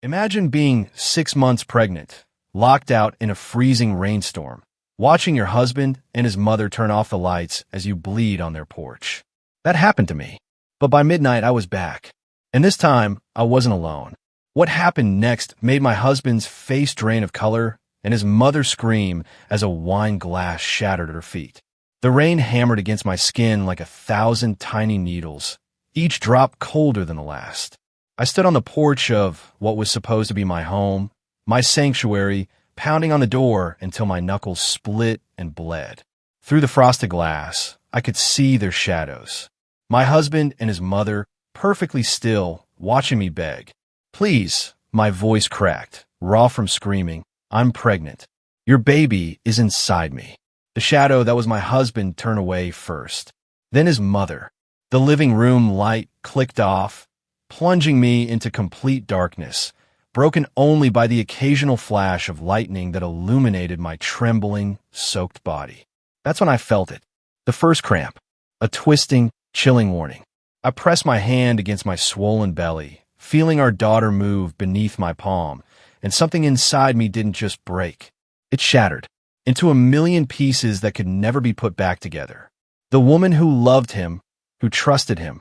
Imagine being 6 months pregnant, locked out in a freezing rainstorm, watching your husband and his mother turn off the lights as you bleed on their porch. That happened to me. But by midnight, I was back. And this time, I wasn't alone. What happened next made my husband's face drain of color and his mother scream as a wine glass shattered at her feet. The rain hammered against my skin like 1,000 tiny needles, each drop colder than the last. I stood on the porch of what was supposed to be my home, my sanctuary, pounding on the door until my knuckles split and bled. Through the frosted glass, I could see their shadows. My husband and his mother, perfectly still, watching me beg. "Please," my voice cracked, raw from screaming, "I'm pregnant. Your baby is inside me." The shadow that was my husband turned away first. Then his mother. The living room light clicked off, plunging me into complete darkness, broken only by the occasional flash of lightning that illuminated my trembling, soaked body. That's when I felt it. The first cramp. A twisting, chilling warning. I pressed my hand against my swollen belly, feeling our daughter move beneath my palm, and something inside me didn't just break. It shattered into a million pieces that could never be put back together. The woman who loved him, who trusted him,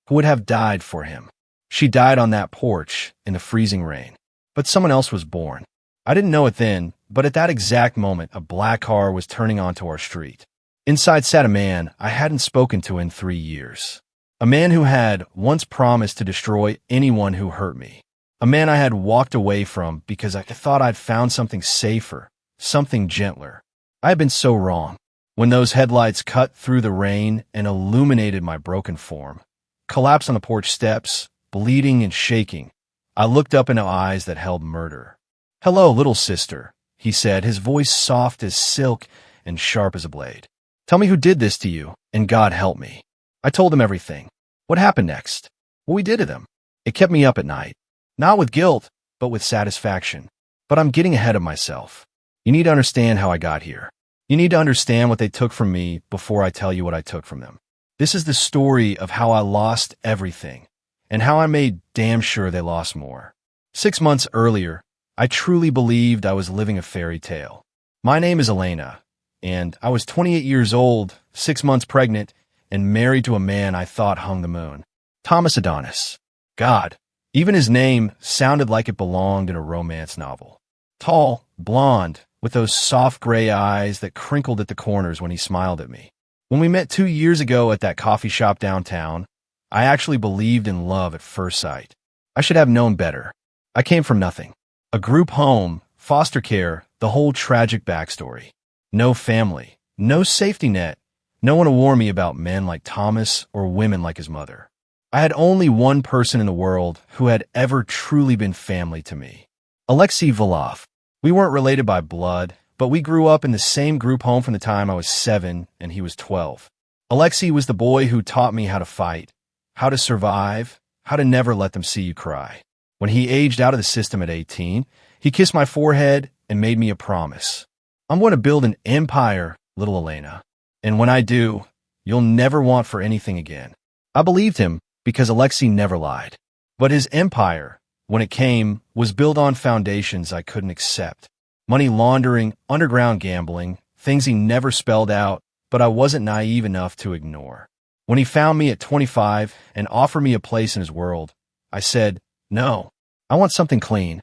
who would have died for him. She died on that porch in the freezing rain. But someone else was born. I didn't know it then, but at that exact moment, a black car was turning onto our street. Inside sat a man I hadn't spoken to in 3 years. A man who had once promised to destroy anyone who hurt me. A man I had walked away from because I thought I'd found something safer, something gentler. I had been so wrong. When those headlights cut through the rain and illuminated my broken form, collapsed on the porch steps, bleeding and shaking, I looked up into eyes that held murder. "Hello, little sister," he said, his voice soft as silk and sharp as a blade. "Tell me who did this to you, and God help me." I told him everything. What happened next? What we did to them. It kept me up at night. Not with guilt, but with satisfaction. But I'm getting ahead of myself. You need to understand how I got here. You need to understand what they took from me before I tell you what I took from them. This is the story of how I lost everything, and how I made damn sure they lost more. 6 months earlier, I truly believed I was living a fairy tale. My name is Elena, and I was 28 years old, 6 months pregnant, and married to a man I thought hung the moon. Thomas Adonis. God, even his name sounded like it belonged in a romance novel. Tall, blonde, with those soft gray eyes that crinkled at the corners when he smiled at me. When we met 2 years ago at that coffee shop downtown, I actually believed in love at first sight. I should have known better. I came from nothing. A group home, foster care, the whole tragic backstory. No family, no safety net, no one to warn me about men like Thomas or women like his mother. I had only one person in the world who had ever truly been family to me. Alexei Volov. We weren't related by blood, but we grew up in the same group home from the time I was 7 and he was 12. Alexei was the boy who taught me how to fight, how to survive, how to never let them see you cry. When he aged out of the system at 18, he kissed my forehead and made me a promise. "I'm going to build an empire, little Elena. And when I do, you'll never want for anything again." I believed him because Alexei never lied. But his empire, when it came, was built on foundations I couldn't accept. Money laundering, underground gambling, things he never spelled out, but I wasn't naive enough to ignore. When he found me at 25 and offered me a place in his world, I said, "No, I want something clean."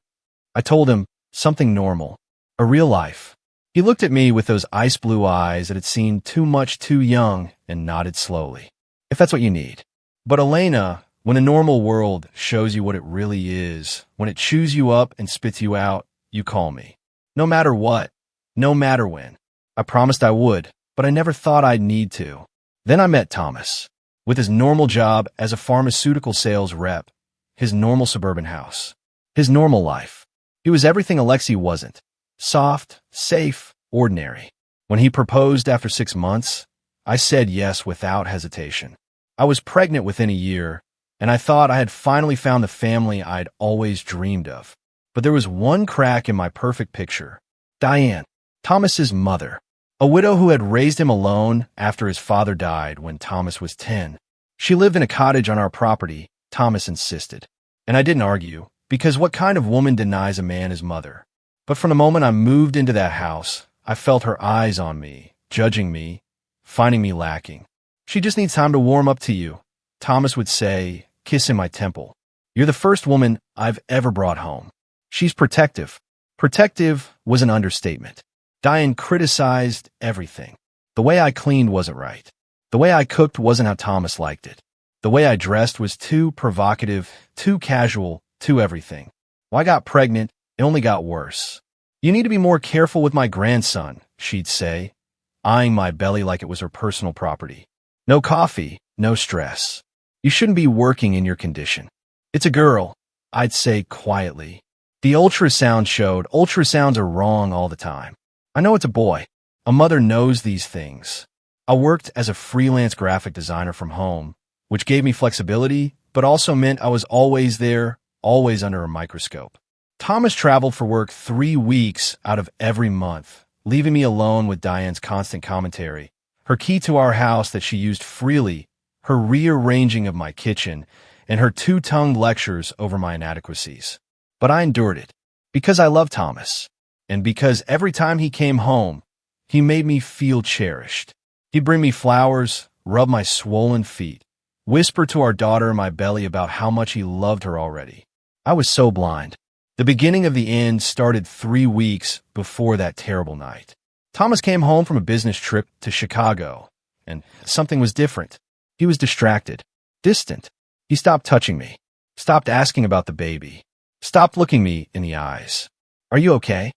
I told him, something normal, a real life. He looked at me with those ice blue eyes that had seen too much too young and nodded slowly. "If that's what you need." But Elena, when a normal world shows you what it really is, when it chews you up and spits you out, you call me. No matter what, no matter when. I promised I would, but I never thought I'd need to. Then I met Thomas, with his normal job as a pharmaceutical sales rep, his normal suburban house, his normal life. He was everything Alexei wasn't. Soft, safe, ordinary. When he proposed after 6 months, I said yes without hesitation. I was pregnant within a year, and I thought I had finally found the family I'd always dreamed of. But there was one crack in my perfect picture. Diane, Thomas's mother, a widow who had raised him alone after his father died when Thomas was 10. She lived in a cottage on our property, Thomas insisted. And I didn't argue, Because what kind of woman denies a man his mother? But from the moment I moved into that house, I felt her eyes on me, judging me, finding me lacking. She just needs time to warm up to you, Thomas would say, kissing my temple. You're the first woman I've ever brought home. She's protective. Protective was an understatement. Diane criticized everything. The way I cleaned wasn't right. The way I cooked wasn't how Thomas liked it. The way I dressed was too provocative, too casual, too everything. When I got pregnant, it only got worse. You need to be more careful with my grandson, she'd say, eyeing my belly like it was her personal property. No coffee, no stress. You shouldn't be working in your condition. It's a girl, I'd say quietly. The ultrasound showed ultrasounds are wrong all the time. I know it's a boy. A mother knows these things. I worked as a freelance graphic designer from home, which gave me flexibility, but also meant I was always there, always under a microscope. Thomas traveled for work 3 weeks out of every month, leaving me alone with Diane's constant commentary, her key to our house that she used freely, her rearranging of my kitchen, and her two-tongued lectures over my inadequacies. But I endured it, because I love Thomas, and because every time he came home, he made me feel cherished. He'd bring me flowers, rub my swollen feet, whisper to our daughter in my belly about how much he loved her already. I was so blind. The beginning of the end started 3 weeks before that terrible night. Thomas came home from a business trip to Chicago, and something was different. He was distracted, distant. He stopped touching me, stopped asking about the baby, stopped looking me in the eyes. Are you okay?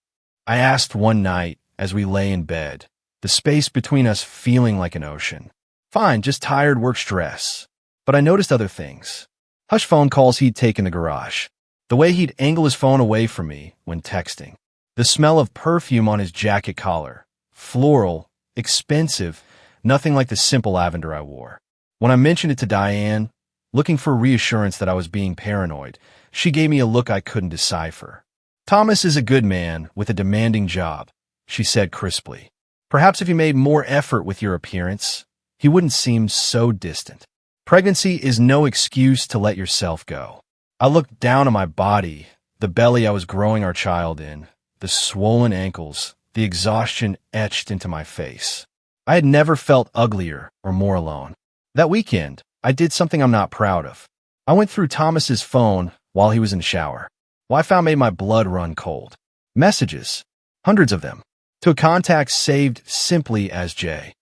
I asked one night as we lay in bed, the space between us feeling like an ocean. Fine, just tired work stress. But I noticed other things. Hush phone calls he'd take in the garage. The way he'd angle his phone away from me when texting. The smell of perfume on his jacket collar. Floral, expensive, nothing like the simple lavender I wore. When I mentioned it to Diane, looking for reassurance that I was being paranoid, she gave me a look I couldn't decipher. Thomas is a good man with a demanding job, she said crisply. Perhaps if you made more effort with your appearance, he wouldn't seem so distant. Pregnancy is no excuse to let yourself go. I looked down at my body, the belly I was growing our child in, the swollen ankles, the exhaustion etched into my face. I had never felt uglier or more alone. That weekend, I did something I'm not proud of. I went through Thomas's phone while he was in the shower. Wi-Fi made my blood run cold. Messages, hundreds of them, to a contact saved simply as J.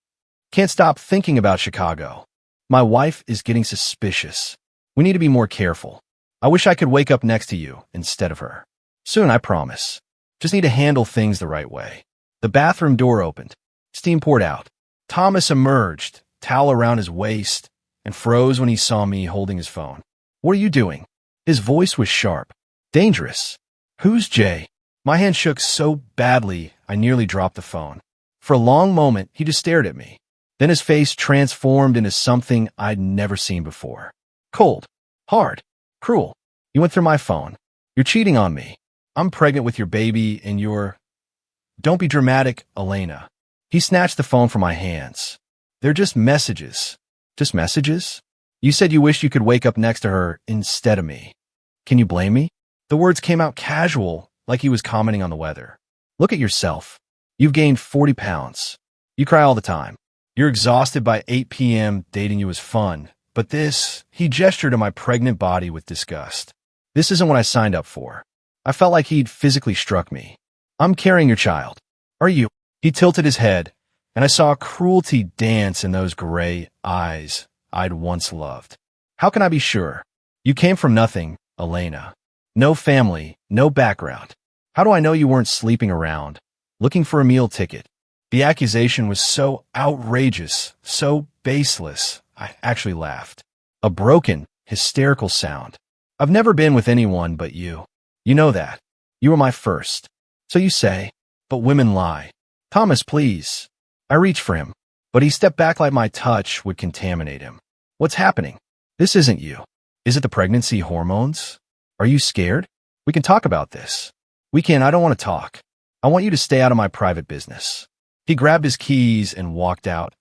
Can't stop thinking about Chicago. My wife is getting suspicious. We need to be more careful. I wish I could wake up next to you instead of her. Soon, I promise. Just need to handle things the right way. The bathroom door opened. Steam poured out. Thomas emerged, towel around his waist, and froze when he saw me holding his phone. What are you doing? His voice was sharp. Dangerous. Who's Jay? My hand shook so badly, I nearly dropped the phone. For a long moment, he just stared at me. Then his face transformed into something I'd never seen before. Cold. Hard. Cruel. You went through my phone. You're cheating on me. I'm pregnant with your baby, and you're... Don't be dramatic, Elena. He snatched the phone from my hands. They're just messages. Just messages? You said you wished you could wake up next to her instead of me. Can you blame me? The words came out casual, like he was commenting on the weather. Look at yourself. You've gained 40 pounds. You cry all the time. You're exhausted by 8 p.m. Dating you is fun. But this, he gestured to my pregnant body with disgust. This isn't what I signed up for. I felt like he'd physically struck me. I'm carrying your child. Are you? He tilted his head, and I saw cruelty dance in those gray eyes I'd once loved. How can I be sure? You came from nothing, Elena. No family, no background. How do I know you weren't sleeping around, looking for a meal ticket? The accusation was so outrageous, so baseless, I actually laughed. A broken, hysterical sound. I've never been with anyone but you. You know that. You were my first. So you say, but women lie. Thomas, please. I reached for him, but he stepped back like my touch would contaminate him. What's happening? This isn't you. Is it the pregnancy hormones? Are you scared? We can talk about this. We can. I don't want to talk. I want you to stay out of my private business. He grabbed his keys and walked out,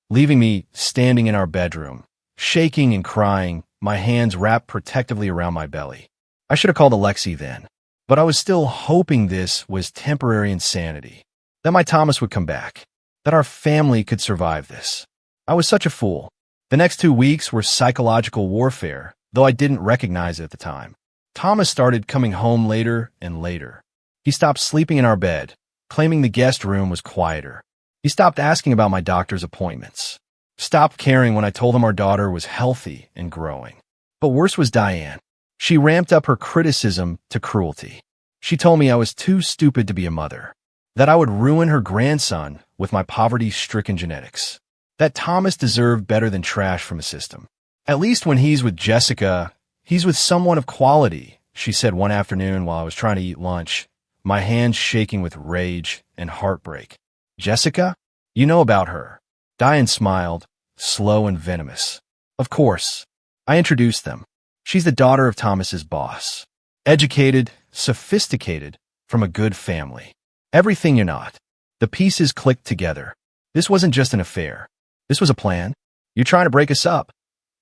leaving me standing in our bedroom, shaking and crying, my hands wrapped protectively around my belly. I should have called Alexei then, but I was still hoping this was temporary insanity, that my Thomas would come back, that our family could survive this. I was such a fool. The next 2 weeks were psychological warfare, though I didn't recognize it at the time. Thomas started coming home later and later. He stopped sleeping in our bed, claiming the guest room was quieter. He stopped asking about my doctor's appointments, stopped caring when I told him our daughter was healthy and growing. But worse was Diane. She ramped up her criticism to cruelty. She told me I was too stupid to be a mother, that I would ruin her grandson with my poverty-stricken genetics, that Thomas deserved better than trash from a system. At least when he's with Jessica, he's with someone of quality, she said one afternoon while I was trying to eat lunch, my hands shaking with rage and heartbreak. Jessica? You know about her. Diane smiled, slow and venomous. Of course. I introduced them. She's the daughter of Thomas's boss. Educated, sophisticated, from a good family. Everything you're not. The pieces clicked together. This wasn't just an affair. This was a plan. You're trying to break us up.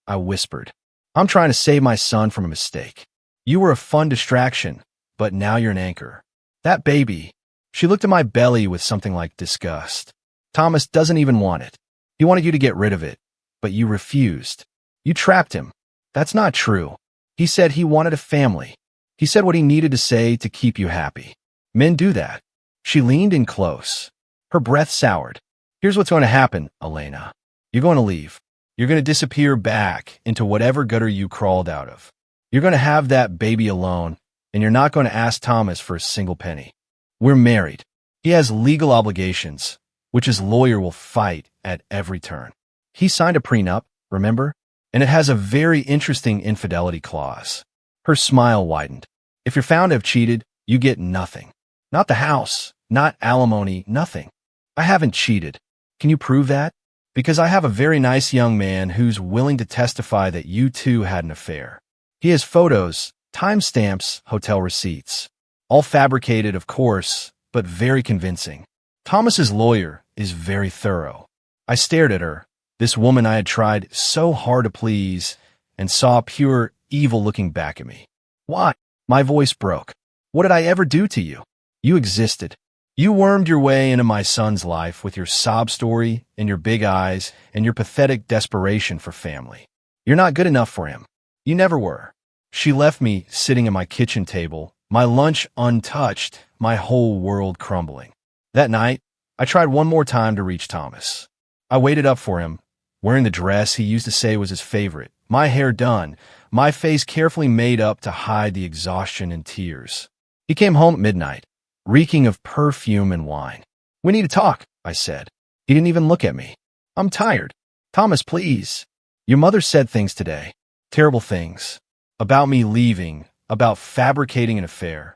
I whispered. I'm trying to save my son from a mistake. You were a fun distraction, but now you're an anchor. That baby. She looked at my belly with something like disgust. Thomas doesn't even want it. He wanted you to get rid of it, but you refused. You trapped him. That's not true. He said he wanted a family. He said what he needed to say to keep you happy. Men do that. She leaned in close. Her breath soured. Here's what's going to happen, Elena. You're going to leave. You're going to disappear back into whatever gutter you crawled out of. You're going to have that baby alone, and you're not going to ask Thomas for a single penny. We're married. He has legal obligations, which his lawyer will fight at every turn. He signed a prenup, remember? And it has a very interesting infidelity clause. Her smile widened. If you're found to have cheated, you get nothing. Not the house, not alimony, nothing. I haven't cheated. Can you prove that? Because I have a very nice young man who's willing to testify that you two had an affair. He has photos, timestamps, hotel receipts. All fabricated, of course, but very convincing. Thomas's lawyer is very thorough. I stared at her, this woman I had tried so hard to please, and saw pure evil looking back at me. Why? My voice broke. What did I ever do to you? You existed. You wormed your way into my son's life with your sob story and your big eyes and your pathetic desperation for family. You're not good enough for him. You never were. She left me sitting at my kitchen table, my lunch untouched, my whole world crumbling. That night, I tried one more time to reach Thomas. I waited up for him, wearing the dress he used to say was his favorite, my hair done, my face carefully made up to hide the exhaustion and tears. He came home at midnight, reeking of perfume and wine. We need to talk, I said. He didn't even look at me. I'm tired. Thomas, please. Your mother said things today. Terrible things. About me leaving, about fabricating an affair.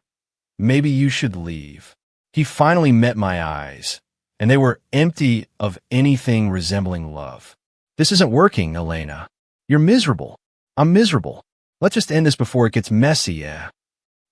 Maybe you should leave. He finally met my eyes, and they were empty of anything resembling love. This isn't working, Elena. You're miserable. I'm miserable. Let's just end this before it gets messy, yeah?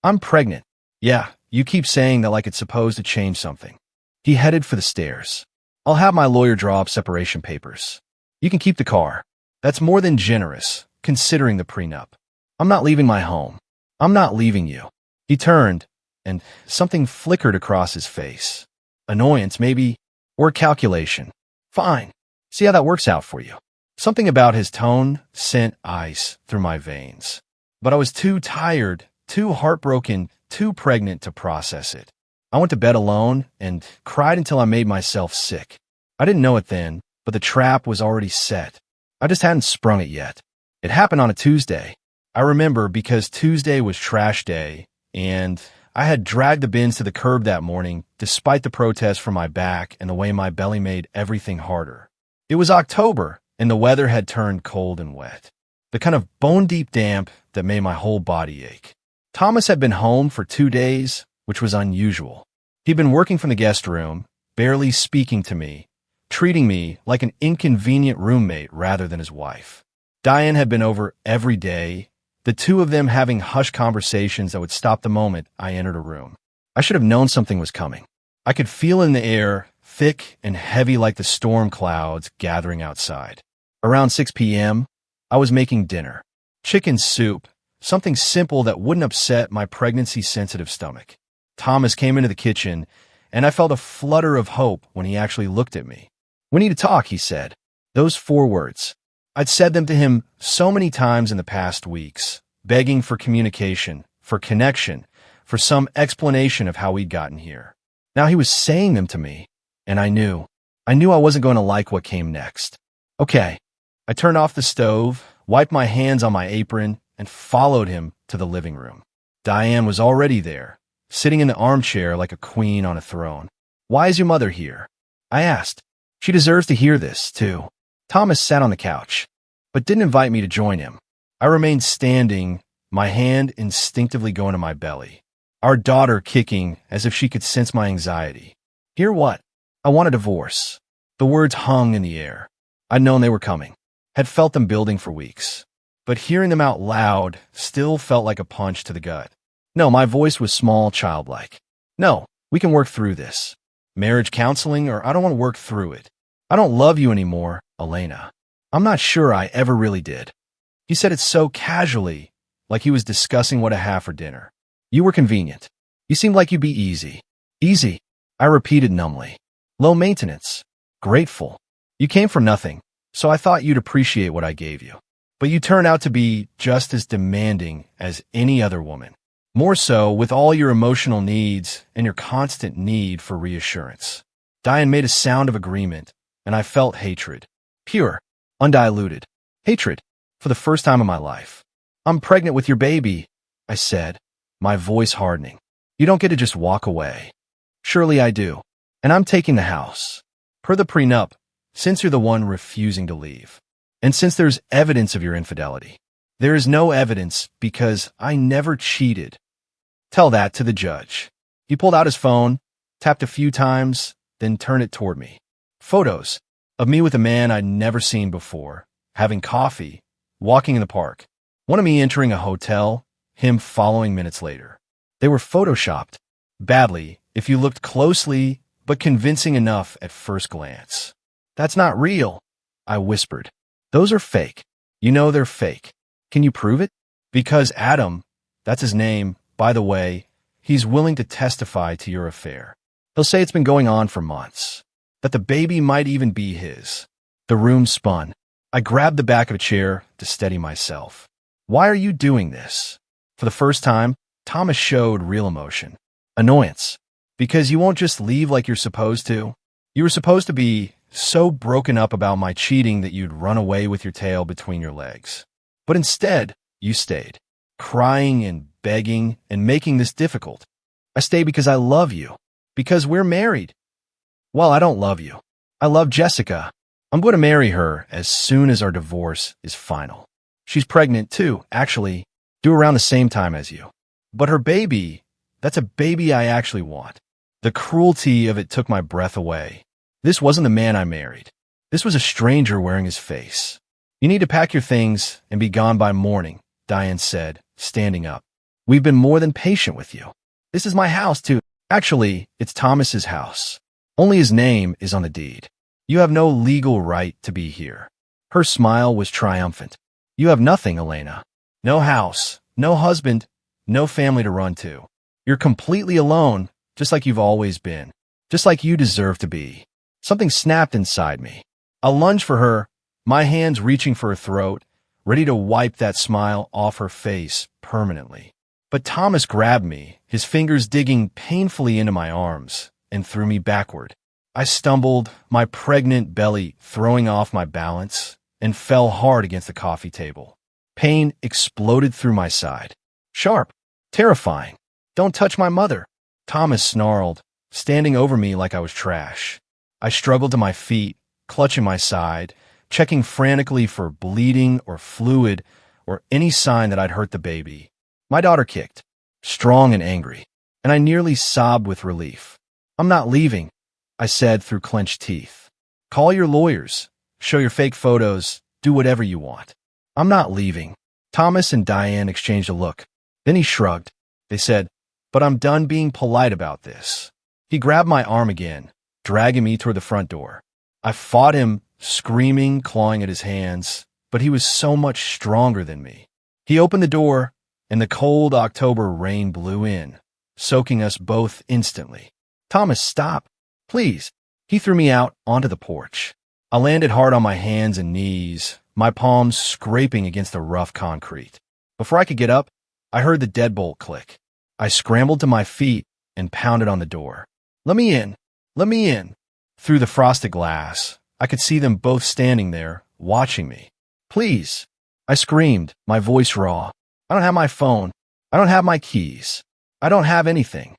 I'm pregnant. Yeah, you keep saying that like it's supposed to change something. He headed for the stairs. I'll have my lawyer draw up separation papers. You can keep the car. That's more than generous, considering the prenup. I'm not leaving my home. I'm not leaving you. He turned, and something flickered across his face. Annoyance, maybe, or calculation. Fine. See how that works out for you. Something about his tone sent ice through my veins. But I was too tired, too heartbroken, too pregnant to process it. I went to bed alone and cried until I made myself sick. I didn't know it then, but the trap was already set. I just hadn't sprung it yet. It happened on a Tuesday. I remember because Tuesday was trash day, and I had dragged the bins to the curb that morning despite the protest from my back and the way my belly made everything harder. It was October, and the weather had turned cold and wet. The kind of bone-deep damp that made my whole body ache. Thomas had been home for 2 days, which was unusual. He'd been working from the guest room, barely speaking to me, treating me like an inconvenient roommate rather than his wife. Diane had been over every day, the two of them having hushed conversations that would stop the moment I entered a room. I should have known something was coming. I could feel in the air, thick and heavy like the storm clouds gathering outside. Around 6 p.m., I was making dinner. Chicken soup, Something simple that wouldn't upset my pregnancy-sensitive stomach. Thomas came into the kitchen, and I felt a flutter of hope when he actually looked at me. "We need to talk," he said. Those 4 words. I'd said them to him so many times in the past weeks, begging for communication, for connection, for some explanation of how we'd gotten here. Now he was saying them to me, and I knew I wasn't going to like what came next. Okay. I turned off the stove, wiped my hands on my apron, and followed him to the living room. Diane was already there, sitting in the armchair like a queen on a throne. "Why is your mother here?" I asked. "She deserves to hear this, too." Thomas sat on the couch, but didn't invite me to join him. I remained standing, my hand instinctively going to my belly. Our daughter kicking as if she could sense my anxiety. "Hear what?" "I want a divorce." The words hung in the air. I'd known they were coming, had felt them building for weeks. But hearing them out loud still felt like a punch to the gut. No, my voice was small, childlike. "No, we can work through this. Marriage counseling, or I don't want to work through it. I don't love you anymore, Elena. I'm not sure I ever really did." He said it so casually, like he was discussing what to have for dinner. "You were convenient. You seemed like you'd be easy." "Easy," I repeated numbly. "Low maintenance. Grateful. You came from nothing, so I thought you'd appreciate what I gave you. But you turned out to be just as demanding as any other woman. More so with all your emotional needs and your constant need for reassurance." Diane made a sound of agreement, and I felt hatred. Pure, undiluted hatred for the first time in my life. "I'm pregnant with your baby," I said, my voice hardening. "You don't get to just walk away." "Surely I do. And I'm taking the house. Per the prenup, since you're the one refusing to leave. And since there's evidence of your infidelity." "There is no evidence because I never cheated." "Tell that to the judge." He pulled out his phone, tapped a few times, then turned it toward me. Photos of me with a man I'd never seen before, having coffee, walking in the park. One of me entering a hotel, him following minutes later. They were photoshopped, badly, if you looked closely, but convincing enough at first glance. "That's not real," I whispered. "Those are fake. You know they're fake. Can you prove it?" "Because Adam, that's his name, by the way, he's willing to testify to your affair. He'll say it's been going on for months, that the baby might even be his." The room spun. I grabbed the back of a chair to steady myself. "Why are you doing this?" For the first time, Thomas showed real emotion. "Annoyance. Because you won't just leave like you're supposed to. You were supposed to be so broken up about my cheating that you'd run away with your tail between your legs. But instead, you stayed, crying and begging and making this difficult. I stay because I love you. Because we're married." "Well, I don't love you. I love Jessica. I'm going to marry her as soon as our divorce is final. She's pregnant too, actually, due around the same time as you. But her baby, that's a baby I actually want." The cruelty of it took my breath away. This wasn't the man I married. This was a stranger wearing his face. "You need to pack your things and be gone by morning," Diane said, standing up. "We've been more than patient with you. This is my house, too. Actually, it's Thomas's house. Only his name is on the deed. You have no legal right to be here." Her smile was triumphant. "You have nothing, Elena. No house, no husband, no family to run to. You're completely alone, just like you've always been. Just like you deserve to be." Something snapped inside me. I lunged for her, my hands reaching for her throat, ready to wipe that smile off her face permanently. But Thomas grabbed me, his fingers digging painfully into my arms, and threw me backward. I stumbled, my pregnant belly throwing off my balance, and fell hard against the coffee table. Pain exploded through my side. Sharp, terrifying. "Don't touch my mother," Thomas snarled, standing over me like I was trash. I struggled to my feet, clutching my side, checking frantically for bleeding or fluid or any sign that I'd hurt the baby. My daughter kicked, strong and angry, and I nearly sobbed with relief. "I'm not leaving," I said through clenched teeth. "Call your lawyers, show your fake photos, do whatever you want. I'm not leaving." Thomas and Diane exchanged a look. Then he shrugged. They said, "But I'm done being polite about this." He grabbed my arm again, dragging me toward the front door. I fought him, screaming, clawing at his hands, but he was so much stronger than me. He opened the door, and the cold October rain blew in, soaking us both instantly. Thomas, stop. Please. He threw me out onto the porch. I landed hard on my hands and knees, my palms scraping against the rough concrete. Before I could get up, I heard the deadbolt click. I scrambled to my feet and pounded on the door. Let me in. Let me in. Through the frosted glass, I could see them both standing there, watching me. Please. I screamed, my voice raw. I don't have my phone. I don't have my keys. I don't have anything.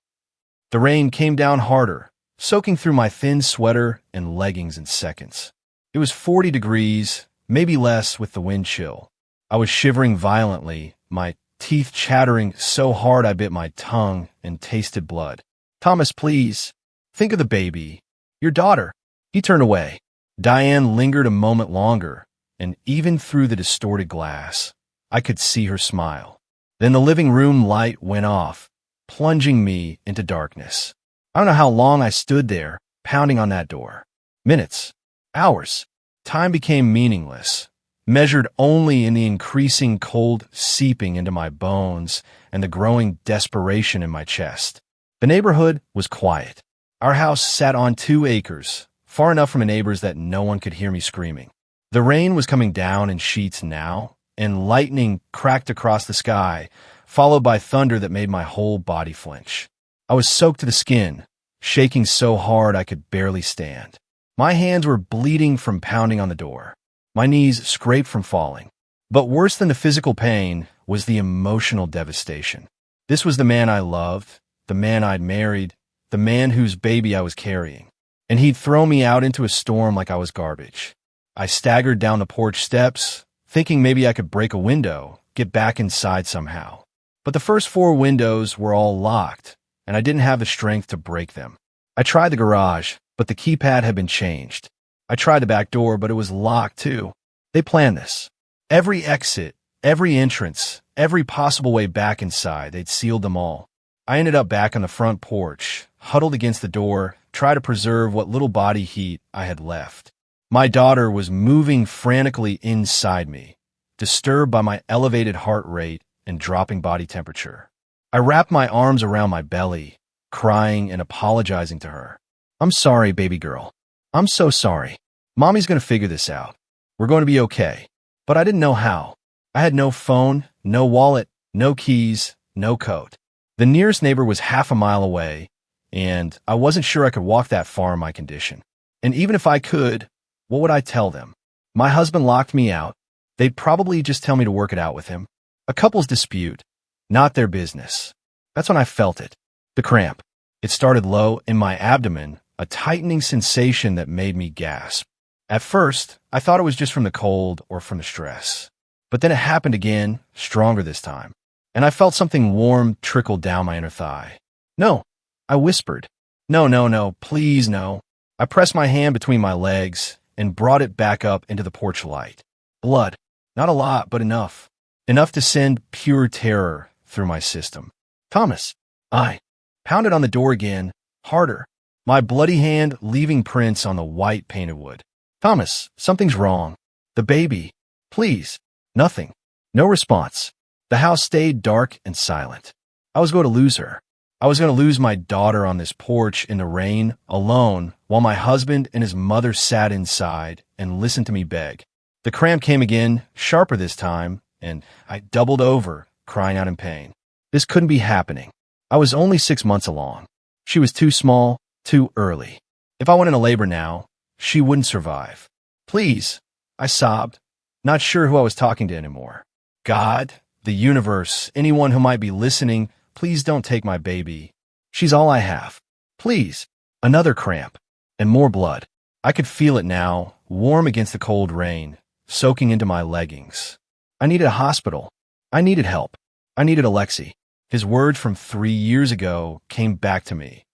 The rain came down harder, soaking through my thin sweater and leggings in seconds. It was 40 degrees, maybe less with the wind chill. I was shivering violently, my teeth chattering so hard I bit my tongue and tasted blood. Thomas, please. Think of the baby. Your daughter. He turned away. Diane lingered a moment longer, and even through the distorted glass, I could see her smile. Then the living room light went off, plunging me into darkness. I don't know how long I stood there, pounding on that door. Minutes. Hours. Time became meaningless, measured only in the increasing cold seeping into my bones and the growing desperation in my chest. The neighborhood was quiet. Our house sat on 2 acres, far enough from the neighbors that no one could hear me screaming. The rain was coming down in sheets now, and lightning cracked across the sky, followed by thunder that made my whole body flinch. I was soaked to the skin, shaking so hard I could barely stand. My hands were bleeding from pounding on the door. My knees scraped from falling. But worse than the physical pain was the emotional devastation. This was the man I loved, the man I'd married, the man whose baby I was carrying. And he'd throw me out into a storm like I was garbage. I staggered down the porch steps, thinking maybe I could break a window, get back inside somehow. But the first 4 windows were all locked, and I didn't have the strength to break them. I tried the garage, but the keypad had been changed. I tried the back door, but it was locked too. They planned this. Every exit, every entrance, every possible way back inside, they'd sealed them all. I ended up back on the front porch, huddled against the door, trying to preserve what little body heat I had left. My daughter was moving frantically inside me, disturbed by my elevated heart rate and dropping body temperature. I wrapped my arms around my belly, crying and apologizing to her. I'm sorry, baby girl. I'm so sorry. Mommy's going to figure this out. We're going to be okay. But I didn't know how. I had no phone, no wallet, no keys, no coat. The nearest neighbor was half a mile away, and I wasn't sure I could walk that far in my condition. And even if I could, what would I tell them? My husband locked me out. They'd probably just tell me to work it out with him. A couple's dispute. Not their business. That's when I felt it. The cramp. It started low in my abdomen, a tightening sensation that made me gasp. At first, I thought it was just from the cold or from the stress. But then it happened again, stronger this time. And I felt something warm trickle down my inner thigh. No, I whispered. No, no, no, please no. I pressed my hand between my legs and brought it back up into the porch light. Blood. Not a lot, but enough. Enough to send pure terror through my system. Thomas. I pounded on the door again, harder. My bloody hand leaving prints on the white painted wood. Thomas, something's wrong. The baby. Please. Nothing. No response. The house stayed dark and silent. I was going to lose her. I was going to lose my daughter on this porch in the rain, alone, while my husband and his mother sat inside and listened to me beg. The cramp came again, sharper this time, and I doubled over, crying out in pain. This couldn't be happening. I was only 6 months along. She was too small, too early. If I went into labor now, she wouldn't survive. Please, I sobbed, not sure who I was talking to anymore. God, the universe, anyone who might be listening, please don't take my baby. She's all I have. Please. Another cramp. And more blood. I could feel it now, warm against the cold rain, soaking into my leggings. I needed a hospital. I needed help. I needed Alexei. His words from 3 years ago came back to me.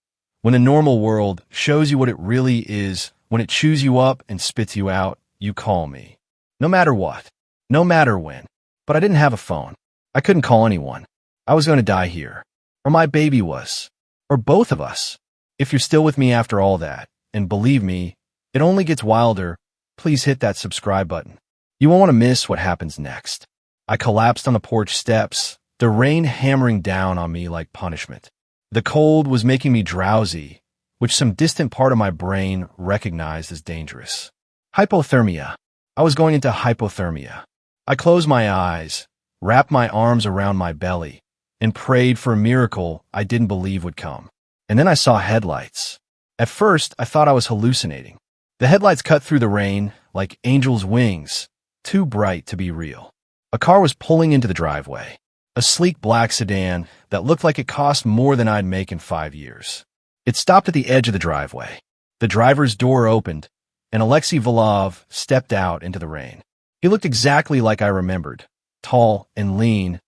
When the normal world shows you what it really is, when it chews you up and spits you out, you call me. No matter what. No matter when. But I didn't have a phone. I couldn't call anyone. I was going to die here. Or my baby was. Or both of us. If you're still with me after all that, and believe me, it only gets wilder, please hit that subscribe button. You won't want to miss what happens next. I collapsed on the porch steps, the rain hammering down on me like punishment. The cold was making me drowsy, which some distant part of my brain recognized as dangerous. Hypothermia. I was going into hypothermia. I closed my eyes, wrapped my arms around my belly, and prayed for a miracle I didn't believe would come. And then I saw headlights. At first, I thought I was hallucinating. The headlights cut through the rain like angels' wings, too bright to be real. A car was pulling into the driveway, a sleek black sedan that looked like it cost more than I'd make in 5 years. It stopped at the edge of the driveway. The driver's door opened, and Alexei Volov stepped out into the rain. He looked exactly like I remembered, tall and lean,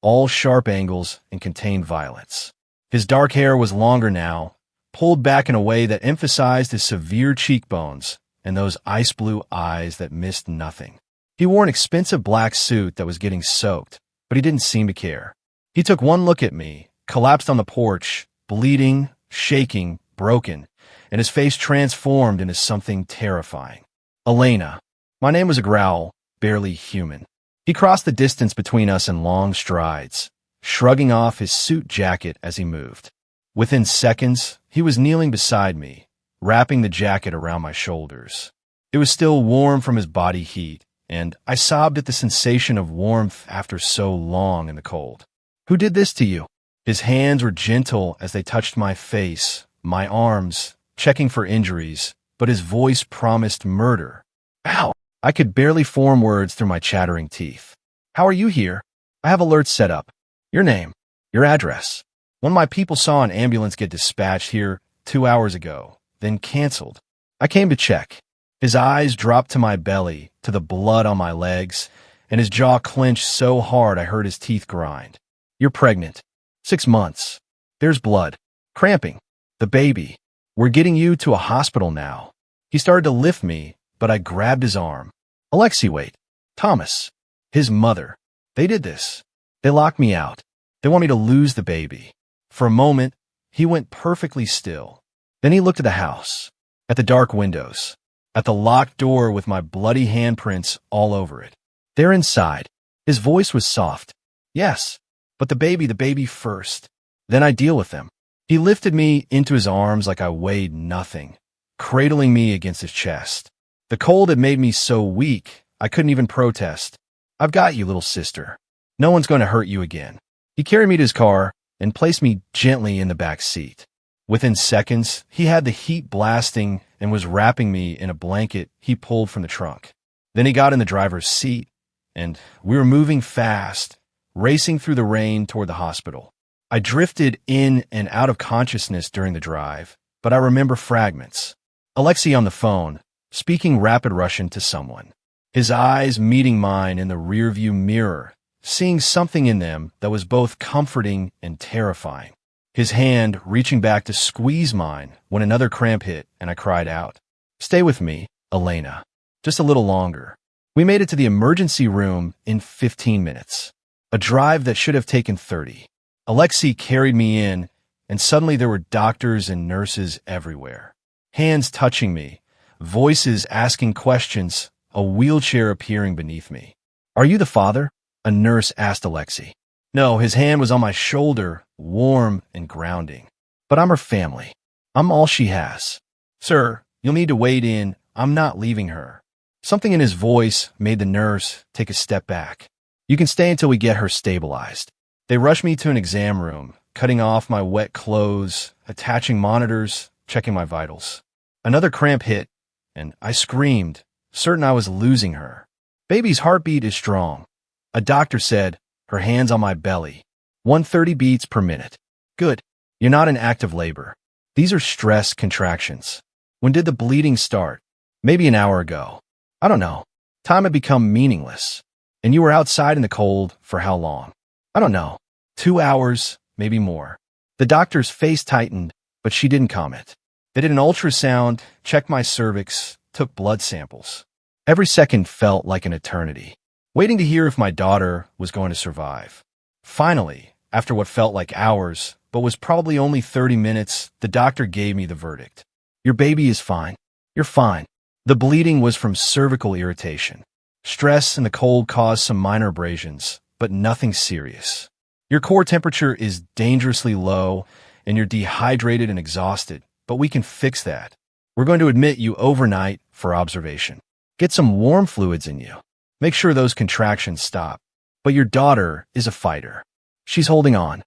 all sharp angles and contained violence. His dark hair was longer now, pulled back in a way that emphasized his severe cheekbones and those ice-blue eyes that missed nothing. He wore an expensive black suit that was getting soaked, but he didn't seem to care. He took one look at me, collapsed on the porch, bleeding, shaking, broken, and his face transformed into something terrifying. Elena. My name was a growl, barely human. He crossed the distance between us in long strides, shrugging off his suit jacket as he moved. Within seconds, he was kneeling beside me, wrapping the jacket around my shoulders. It was still warm from his body heat, and I sobbed at the sensation of warmth after so long in the cold. Who did this to you? His hands were gentle as they touched my face, my arms, checking for injuries, but his voice promised murder. Ow! I could barely form words through my chattering teeth. How are you here? I have alerts set up. Your name. Your address. One of my people saw an ambulance get dispatched here 2 hours ago, then canceled. I came to check. His eyes dropped to my belly, to the blood on my legs, and his jaw clenched so hard I heard his teeth grind. You're pregnant. 6 months. There's blood. Cramping. The baby. We're getting you to a hospital now. He started to lift me, but I grabbed his arm. Alexei, wait. Thomas. His mother. They did this. They locked me out. They want me to lose the baby. For a moment, he went perfectly still. Then he looked at the house, at the dark windows, at the locked door with my bloody handprints all over it. They're inside. His voice was soft. Yes, but the baby first. Then I deal with them. He lifted me into his arms like I weighed nothing, cradling me against his chest. The cold had made me so weak, I couldn't even protest. I've got you, little sister. No one's going to hurt you again. He carried me to his car and placed me gently in the back seat. Within seconds, he had the heat blasting and was wrapping me in a blanket he pulled from the trunk. Then he got in the driver's seat, and we were moving fast, racing through the rain toward the hospital. I drifted in and out of consciousness during the drive, but I remember fragments. Alexei on the phone, speaking rapid Russian to someone. His eyes meeting mine in the rearview mirror, seeing something in them that was both comforting and terrifying. His hand reaching back to squeeze mine when another cramp hit and I cried out, "Stay with me, Elena. Just a little longer." We made it to the emergency room in 15 minutes, a drive that should have taken 30. Alexei carried me in, and suddenly there were doctors and nurses everywhere. Hands touching me, voices asking questions, a wheelchair appearing beneath me. "Are you the father?" a nurse asked Alexei. No, his hand was on my shoulder, warm and grounding. "But I'm her family. I'm all she has." "Sir, you'll need to wait in. I'm not leaving her." Something in his voice made the nurse take a step back. "You can stay until we get her stabilized." They rushed me to an exam room, cutting off my wet clothes, attaching monitors, checking my vitals. Another cramp hit, and I screamed, certain I was losing her. "Baby's heartbeat is strong," a doctor said, her hands on my belly. 130 beats per minute. "Good. You're not in active labor. These are stress contractions." "When did the bleeding start?" "Maybe an hour ago." "I don't know. Time had become meaningless." "And you were outside in the cold for how long?" "I don't know. 2 hours, maybe more." The doctor's face tightened, but she didn't comment. They did an ultrasound, checked my cervix, took blood samples. Every second felt like an eternity, waiting to hear if my daughter was going to survive. Finally, after what felt like hours, but was probably only 30 minutes, the doctor gave me the verdict. "Your baby is fine. You're fine." The bleeding was from cervical irritation. Stress and the cold caused some minor abrasions, but nothing serious. Your core temperature is dangerously low, and you're dehydrated and exhausted, but we can fix that. We're going to admit you overnight for observation. Get some warm fluids in you. Make sure those contractions stop. But your daughter is a fighter. She's holding on.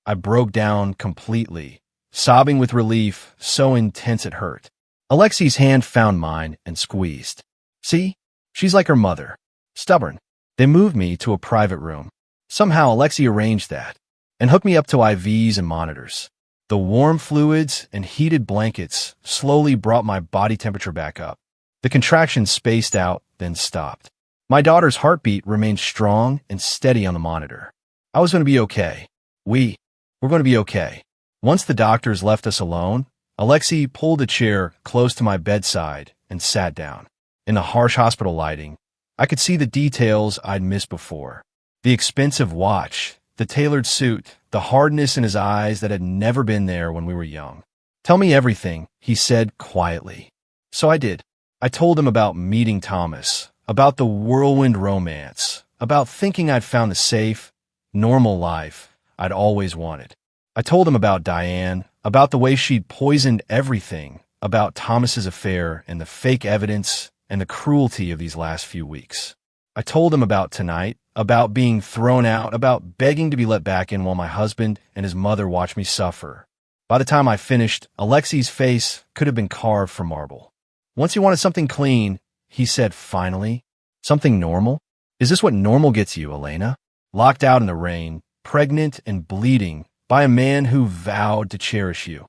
I broke down completely, sobbing with relief, so intense it hurt. Alexi's hand found mine and squeezed. See? She's like her mother. Stubborn. They moved me to a private room. Somehow Alexi arranged that and hooked me up to IVs and monitors. The warm fluids and heated blankets slowly brought my body temperature back up. The contractions spaced out, then stopped. My daughter's heartbeat remained strong and steady on the monitor. I was going to be okay. We're going to be okay. Once the doctors left us alone, Alexi pulled a chair close to my bedside and sat down. In the harsh hospital lighting, I could see the details I'd missed before. The expensive watch, the tailored suit, the hardness in his eyes that had never been there when we were young. Tell me everything, he said quietly. So I did. I told him about meeting Thomas, about the whirlwind romance, about thinking I'd found the safe, normal life I'd always wanted. I told him about Diane, about the way she'd poisoned everything, about Thomas's affair and the fake evidence and the cruelty of these last few weeks. I told him about tonight, about being thrown out, about begging to be let back in while my husband and his mother watched me suffer. By the time I finished, Alexi's face could have been carved from marble. Once he wanted something clean, he said finally, something normal? Is this what normal gets you, Elena? Locked out in the rain, pregnant and bleeding, by a man who vowed to cherish you.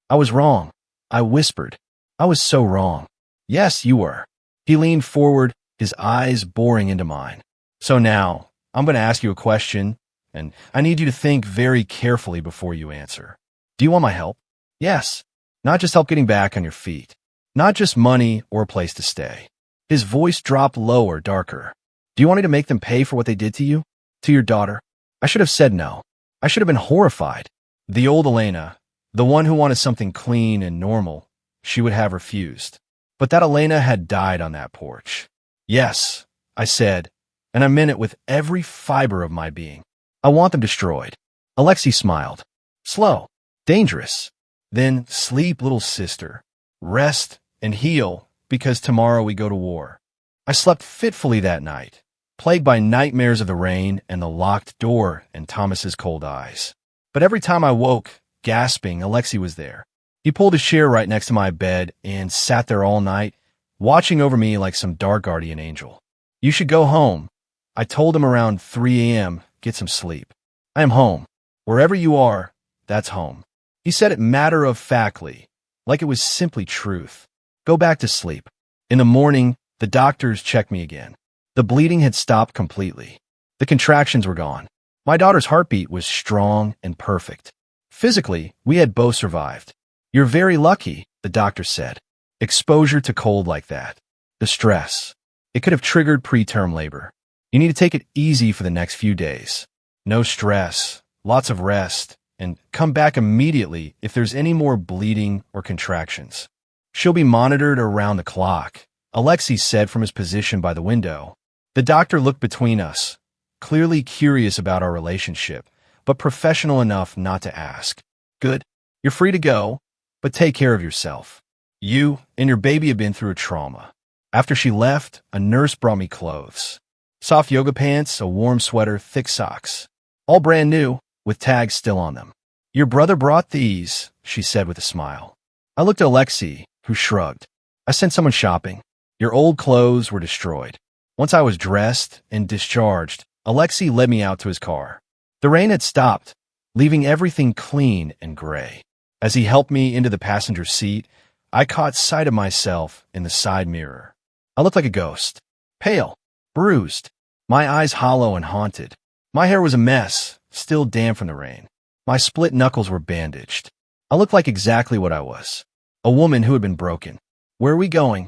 I was wrong. I whispered. I was so wrong. Yes, you were. He leaned forward, his eyes boring into mine. So now, I'm going to ask you a question, and I need you to think very carefully before you answer. Do you want my help? Yes. Not just help getting back on your feet. Not just money or a place to stay. His voice dropped lower, darker. Do you want me to make them pay for what they did to you? To your daughter? I should have said no. I should have been horrified. The old Elena, the one who wanted something clean and normal, she would have refused. But that Elena had died on that porch. Yes, I said, and I meant it with every fiber of my being. I want them destroyed. Alexi smiled. Slow. Dangerous. Then sleep, little sister. Rest and heal, because tomorrow we go to war. I slept fitfully that night, plagued by nightmares of the rain and the locked door and Thomas's cold eyes. But every time I woke, gasping, Alexi was there. He pulled his chair right next to my bed and sat there all night, watching over me like some dark guardian angel. You should go home. I told him around 3 a.m., get some sleep. I am home. Wherever you are, that's home. He said it matter-of-factly, like it was simply truth. Go back to sleep. In the morning, the doctors checked me again. The bleeding had stopped completely. The contractions were gone. My daughter's heartbeat was strong and perfect. Physically, we had both survived. You're very lucky, the doctor said. Exposure to cold like that. The stress. It could have triggered preterm labor. You need to take it easy for the next few days. No stress, lots of rest, and come back immediately if there's any more bleeding or contractions. She'll be monitored around the clock, Alexi said from his position by the window. The doctor looked between us, clearly curious about our relationship, but professional enough not to ask. Good. You're free to go, but take care of yourself. You and your baby have been through a trauma. After she left, a nurse brought me clothes. Soft yoga pants, a warm sweater, thick socks. All brand new, with tags still on them. Your brother brought these, she said with a smile. I looked at Alexi, who shrugged. I sent someone shopping. Your old clothes were destroyed. Once I was dressed and discharged, Alexi led me out to his car. The rain had stopped, leaving everything clean and gray. As he helped me into the passenger seat, I caught sight of myself in the side mirror. I looked like a ghost. Pale, bruised, my eyes hollow and haunted. My hair was a mess, still damp from the rain. My split knuckles were bandaged. I looked like exactly what I was. A woman who had been broken. Where are we going?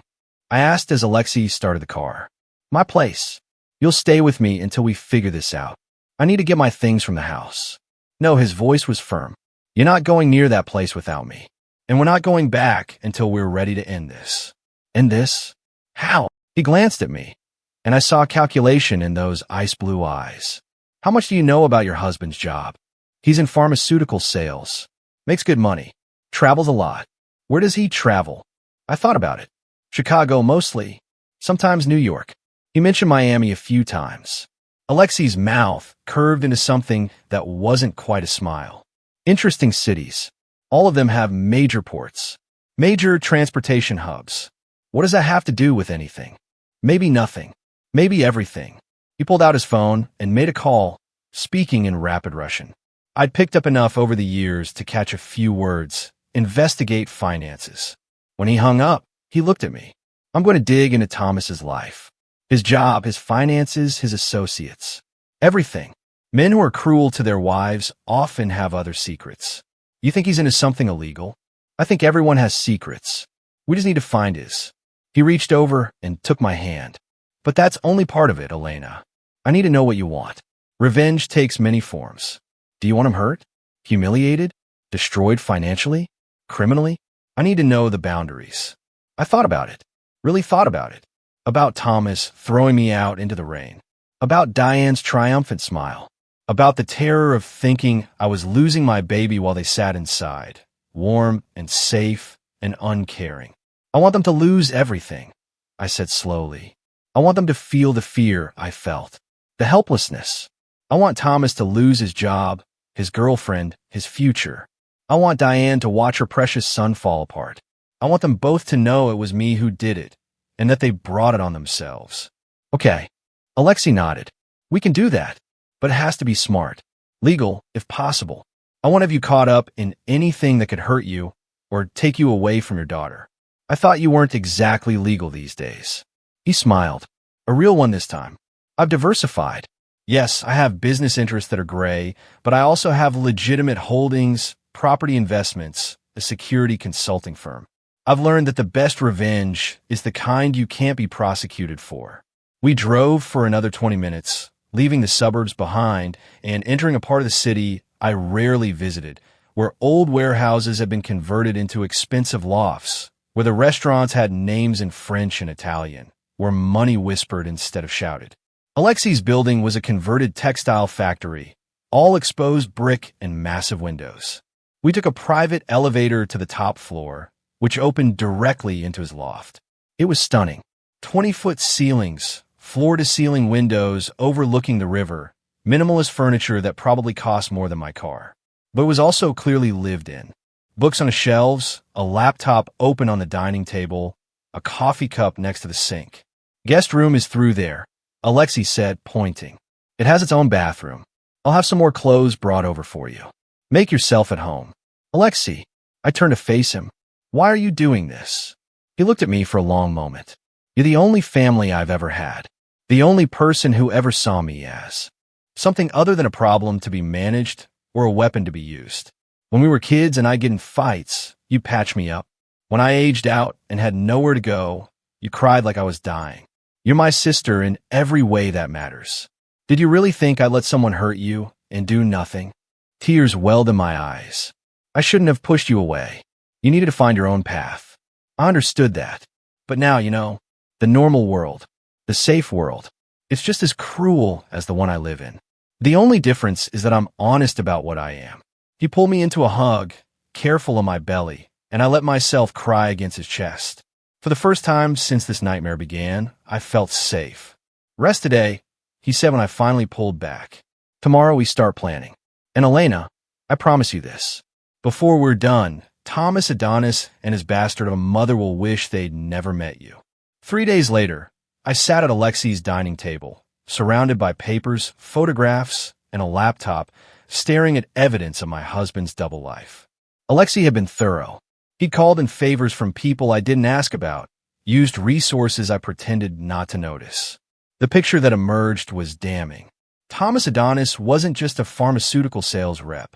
I asked as Alexi started the car. My place. You'll stay with me until we figure this out. I need to get my things from the house. No, his voice was firm. You're not going near that place without me. And we're not going back until we're ready to end this. End this? How? He glanced at me, and I saw calculation in those ice blue eyes. How much do you know about your husband's job? He's in pharmaceutical sales. Makes good money. Travels a lot. Where does he travel? I thought about it. Chicago mostly. Sometimes New York. He mentioned Miami a few times. Alexei's mouth curved into something that wasn't quite a smile. Interesting cities. All of them have major ports. Major transportation hubs. What does that have to do with anything? Maybe nothing. Maybe everything. He pulled out his phone and made a call, speaking in rapid Russian. I'd picked up enough over the years to catch a few words. Investigate finances. When he hung up, he looked at me. I'm going to dig into Thomas's life. His job, his finances, his associates. Everything. Men who are cruel to their wives often have other secrets. You think he's into something illegal? I think everyone has secrets. We just need to find his. He reached over and took my hand. But that's only part of it, Elena. I need to know what you want. Revenge takes many forms. Do you want him hurt? Humiliated? Destroyed financially? Criminally? I need to know the boundaries. I thought about it. Really thought about it. About Thomas throwing me out into the rain. About Diane's triumphant smile. About the terror of thinking I was losing my baby while they sat inside, warm and safe and uncaring. I want them to lose everything, I said slowly. I want them to feel the fear I felt, the helplessness. I want Thomas to lose his job, his girlfriend, his future. I want Diane to watch her precious son fall apart. I want them both to know it was me who did it, and that they brought it on themselves. Okay. Alexei nodded. We can do that, but it has to be smart. Legal, if possible. I won't have you caught up in anything that could hurt you or take you away from your daughter. I thought you weren't exactly legal these days. He smiled. A real one this time. I've diversified. Yes, I have business interests that are gray, but I also have legitimate holdings, property investments, a security consulting firm. I've learned that the best revenge is the kind you can't be prosecuted for. We drove for another 20 minutes, leaving the suburbs behind and entering a part of the city I rarely visited, where old warehouses had been converted into expensive lofts, where the restaurants had names in French and Italian, where money whispered instead of shouted. Alexei's building was a converted textile factory, all exposed brick and massive windows. We took a private elevator to the top floor, which opened directly into his loft. It was stunning. 20-foot ceilings, floor-to-ceiling windows overlooking the river, minimalist furniture that probably cost more than my car. But it was also clearly lived in. Books on the shelves, a laptop open on the dining table, a coffee cup next to the sink. Guest room is through there, Alexei said, pointing. It has its own bathroom. I'll have some more clothes brought over for you. Make yourself at home. Alexei, I turned to face him. Why are you doing this? He looked at me for a long moment. You're the only family I've ever had. The only person who ever saw me as something other than a problem to be managed or a weapon to be used. When we were kids and I'd get in fights, you patch me up. When I aged out and had nowhere to go, you cried like I was dying. You're my sister in every way that matters. Did you really think I'd let someone hurt you and do nothing? Tears welled in my eyes. I shouldn't have pushed you away. You needed to find your own path. I understood that. But now, the normal world, the safe world, it's just as cruel as the one I live in. The only difference is that I'm honest about what I am. He pulled me into a hug, careful of my belly, and I let myself cry against his chest. For the first time since this nightmare began, I felt safe. Rest today, he said when I finally pulled back. Tomorrow we start planning. And Elena, I promise you this. Before we're done, Thomas Adonis and his bastard of a mother will wish they'd never met you. 3 days later, I sat at Alexei's dining table, surrounded by papers, photographs, and a laptop, staring at evidence of my husband's double life. Alexei had been thorough. He'd called in favors from people I didn't ask about, used resources I pretended not to notice. The picture that emerged was damning. Thomas Adonis wasn't just a pharmaceutical sales rep.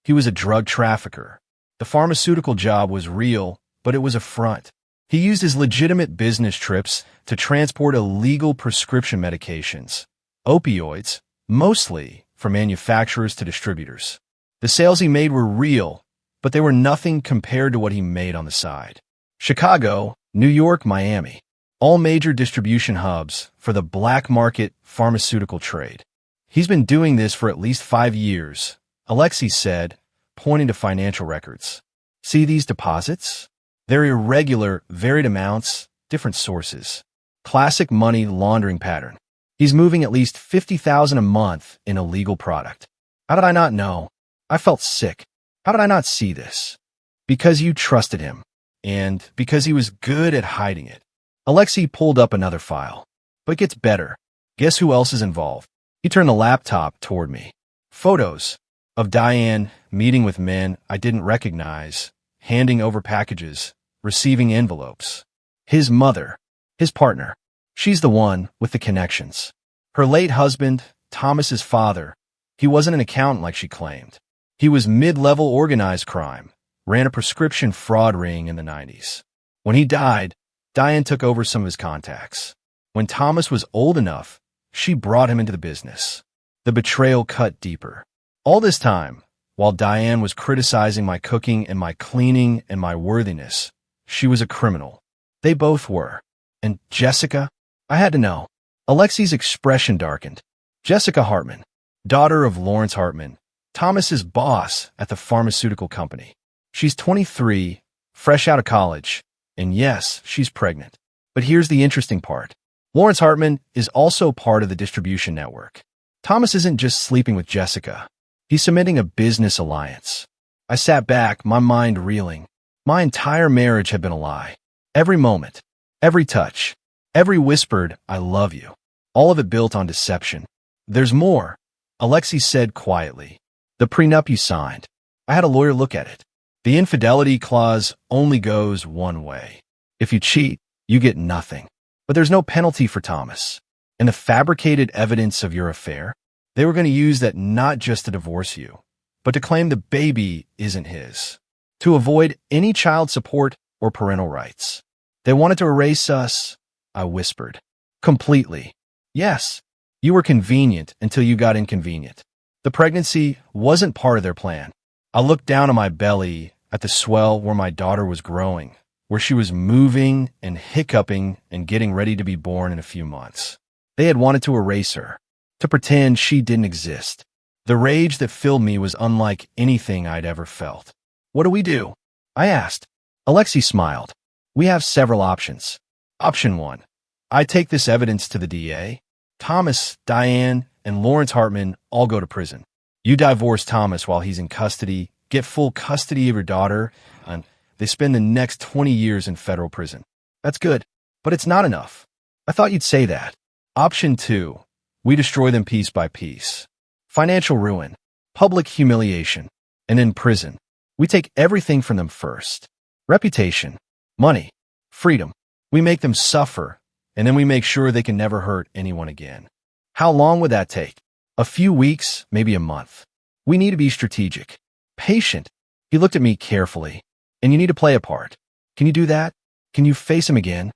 He was a drug trafficker. The pharmaceutical job was real, but it was a front. He used his legitimate business trips to transport illegal prescription medications, opioids, mostly from manufacturers to distributors. The sales he made were real, but they were nothing compared to what he made on the side. Chicago, New York, Miami, all major distribution hubs for the black market pharmaceutical trade. He's been doing this for at least 5 years, Alexei said, pointing to financial records. See these deposits? They're irregular, varied amounts, different sources. Classic money laundering pattern. He's moving at least $50,000 a month in illegal product. How did I not know? I felt sick. How did I not see this? Because you trusted him, and because he was good at hiding it. Alexei pulled up another file. But it gets better. Guess who else is involved? He turned the laptop toward me. Photos of Diane meeting with men I didn't recognize, handing over packages, receiving envelopes. His mother, his partner. She's the one with the connections. Her late husband, Thomas's father, he wasn't an accountant like she claimed. He was mid-level organized crime, ran a prescription fraud ring in the 90s. When he died, Diane took over some of his contacts. When Thomas was old enough, she brought him into the business. The betrayal cut deeper. All this time, while Diane was criticizing my cooking and my cleaning and my worthiness, she was a criminal. They both were. And Jessica? I had to know. Alexei's expression darkened. Jessica Hartman, daughter of Lawrence Hartman, Thomas's boss at the pharmaceutical company. She's 23, fresh out of college, and yes, she's pregnant. But here's the interesting part. Lawrence Hartman is also part of the distribution network. Thomas isn't just sleeping with Jessica. He's cementing a business alliance. I sat back, my mind reeling. My entire marriage had been a lie. Every moment, every touch, every whispered, I love you. All of it built on deception. There's more, Alexei said quietly. The prenup you signed. I had a lawyer look at it. The infidelity clause only goes one way. If you cheat, you get nothing. But there's no penalty for Thomas. And the fabricated evidence of your affair, they were going to use that not just to divorce you, but to claim the baby isn't his. To avoid any child support or parental rights. They wanted to erase us, I whispered. Completely. Yes, you were convenient until you got inconvenient. The pregnancy wasn't part of their plan. I looked down on my belly at the swell where my daughter was growing, where she was moving and hiccuping and getting ready to be born in a few months. They had wanted to erase her, to pretend she didn't exist. The rage that filled me was unlike anything I'd ever felt. What do we do? I asked. Alexei smiled. We have several options. Option 1. I take this evidence to the DA. Thomas, Diane, and Lawrence Hartman all go to prison. You divorce Thomas while he's in custody, get full custody of your daughter, and they spend the next 20 years in federal prison. That's good, but it's not enough. I thought you'd say that. Option 2. We destroy them piece by piece. Financial ruin, public humiliation, and then prison. We take everything from them first. Reputation, money, freedom. We make them suffer, and then we make sure they can never hurt anyone again. How long would that take? A few weeks, maybe a month. We need to be strategic, patient. He looked at me carefully. And you need to play a part. Can you do that? Can you face him again?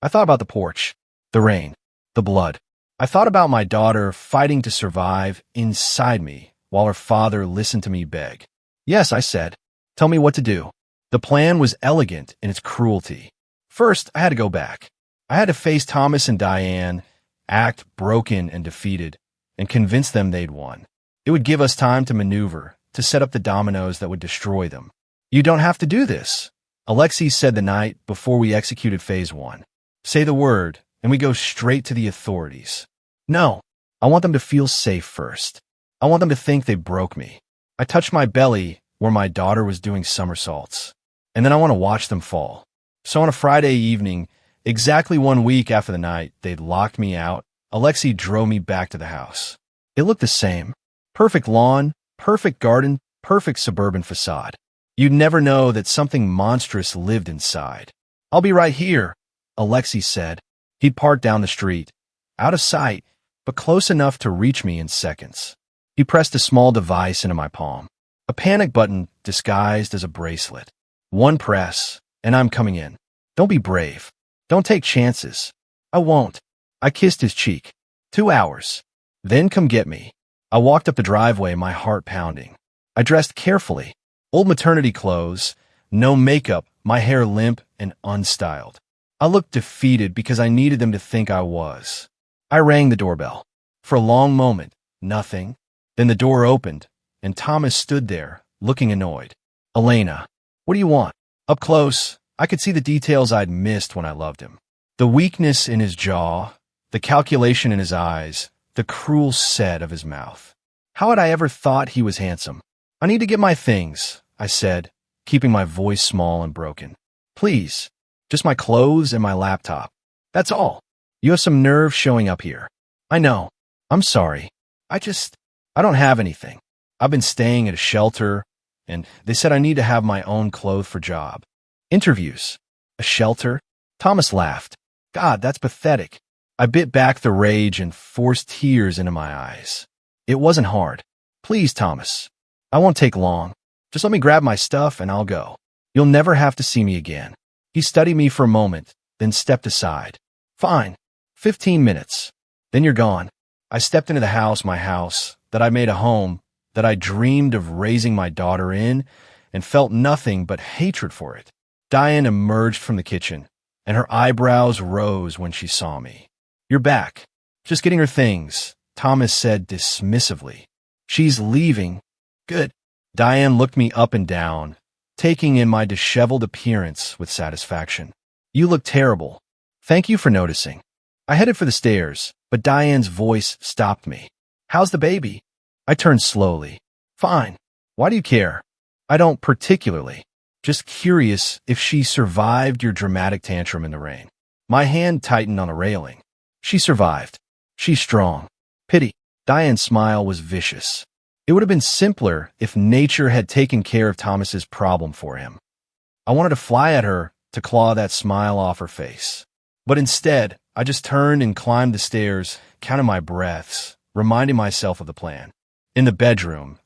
I thought about the porch, the rain, the blood. I thought about my daughter fighting to survive inside me while her father listened to me beg. Yes, I said. Tell me what to do. The plan was elegant in its cruelty. First, I had to go back. I had to face Thomas and Diane, act broken and defeated, and convince them they'd won. It would give us time to maneuver, to set up the dominoes that would destroy them. You don't have to do this, Alexei said the night before we executed Phase 1. Say the word, and we go straight to the authorities. No, I want them to feel safe first. I want them to think they broke me. I touched my belly where my daughter was doing somersaults, and then I want to watch them fall. So on a Friday evening, exactly 1 week after the night they'd locked me out, Alexei drove me back to the house. It looked the same. Perfect lawn, perfect garden, perfect suburban facade. You'd never know that something monstrous lived inside. I'll be right here, Alexei said. He'd parked down the street, out of sight, but close enough to reach me in seconds. He pressed a small device into my palm, a panic button disguised as a bracelet. One press, and I'm coming in. Don't be brave. Don't take chances. I won't. I kissed his cheek. 2 hours. Then come get me. I walked up the driveway, my heart pounding. I dressed carefully. Old maternity clothes, no makeup, my hair limp and unstyled. I looked defeated because I needed them to think I was. I rang the doorbell. For a long moment, Nothing. Then the door opened, and Thomas stood there, looking annoyed. Elena, what do you want? Up close, I could see the details I'd missed when I loved him. The weakness in his jaw, the calculation in his eyes, the cruel set of his mouth. How had I ever thought he was handsome? I need to get my things, I said, keeping my voice small and broken. Please, just my clothes and my laptop. That's all. You have some nerve showing up here. I know. I'm sorry. I don't have anything. I've been staying at a shelter, and they said I need to have my own clothes for job. Interviews. A shelter? Thomas laughed. God, that's pathetic. I bit back the rage and forced tears into my eyes. It wasn't hard. Please, Thomas. I won't take long. Just let me grab my stuff and I'll go. You'll never have to see me again. He studied me for a moment, then stepped aside. Fine. 15 minutes. Then you're gone. I stepped into the house, my house, that I made a home, that I dreamed of raising my daughter in, and felt nothing but hatred for it. Diane emerged from the kitchen, and her eyebrows rose when she saw me. You're back. Just getting her things, Thomas said dismissively. She's leaving. Good. Diane looked me up and down, taking in my disheveled appearance with satisfaction. You look terrible. Thank you for noticing. I headed for the stairs, but Diane's voice stopped me. How's the baby? I turned slowly. Fine. Why do you care? I don't particularly. Just curious if she survived your dramatic tantrum in the rain. My hand tightened on a railing. She survived. She's strong. Pity. Diane's smile was vicious. It would have been simpler if nature had taken care of Thomas's problem for him. I wanted to fly at her to claw that smile off her face. But instead, I just turned and climbed the stairs, counting my breaths, reminding myself of the plan. In the bedroom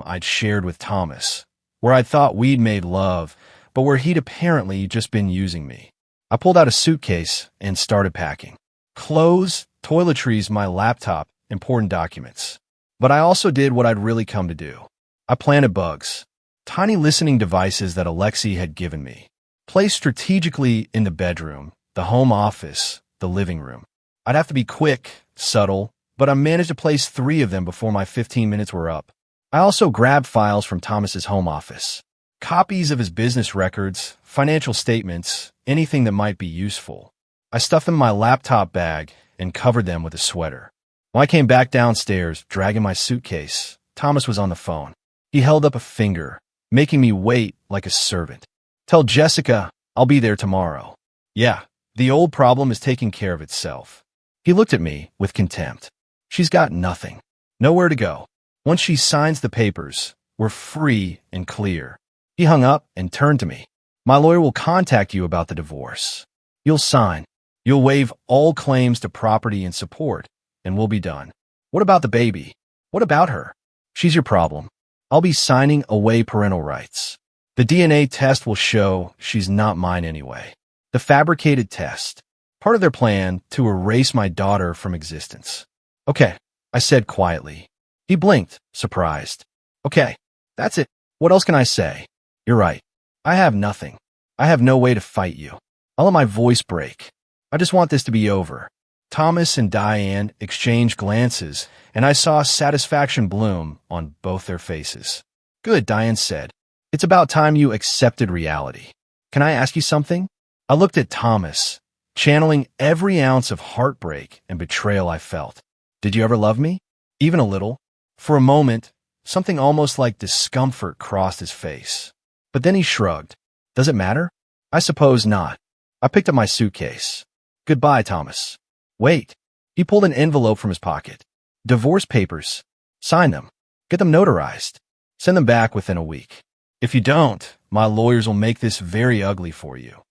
I'd shared with Thomas, where I thought we'd made love, but where he'd apparently just been using me. I pulled out a suitcase and started packing. Clothes, toiletries, my laptop, important documents. But I also did what I'd really come to do. I planted bugs, tiny listening devices that Alexei had given me, placed strategically in the bedroom, the home office, the living room. I'd have to be quick, subtle, but I managed to place 3 of them before my 15 minutes were up. I also grabbed files from Thomas's home office, copies of his business records, financial statements, anything that might be useful. I stuffed them in my laptop bag and covered them with a sweater. When I came back downstairs, dragging my suitcase, Thomas was on the phone. He held up a finger, making me wait like a servant. Tell Jessica I'll be there tomorrow. Yeah, the old problem is taking care of itself. He looked at me with contempt. She's got nothing. Nowhere to go. Once she signs the papers, we're free and clear. He hung up and turned to me. My lawyer will contact you about the divorce. You'll sign. You'll waive all claims to property and support, and we'll be done. What about the baby? What about her? She's your problem. I'll be signing away parental rights. The DNA test will show she's not mine anyway. The fabricated test. Part of their plan to erase my daughter from existence. Okay, I said quietly. He blinked, surprised. Okay, that's it. What else can I say? You're right. I have nothing. I have no way to fight you. I'll let my voice break. I just want this to be over. Thomas and Diane exchanged glances, and I saw satisfaction bloom on both their faces. Good, Diane said. It's about time you accepted reality. Can I ask you something? I looked at Thomas, channeling every ounce of heartbreak and betrayal I felt. Did you ever love me? Even a little? For a moment, something almost like discomfort crossed his face. But then he shrugged. Does it matter? I suppose not. I picked up my suitcase. Goodbye, Thomas. Wait. He pulled an envelope from his pocket. Divorce papers. Sign them. Get them notarized. Send them back within a week. If you don't, my lawyers will make this very ugly for you.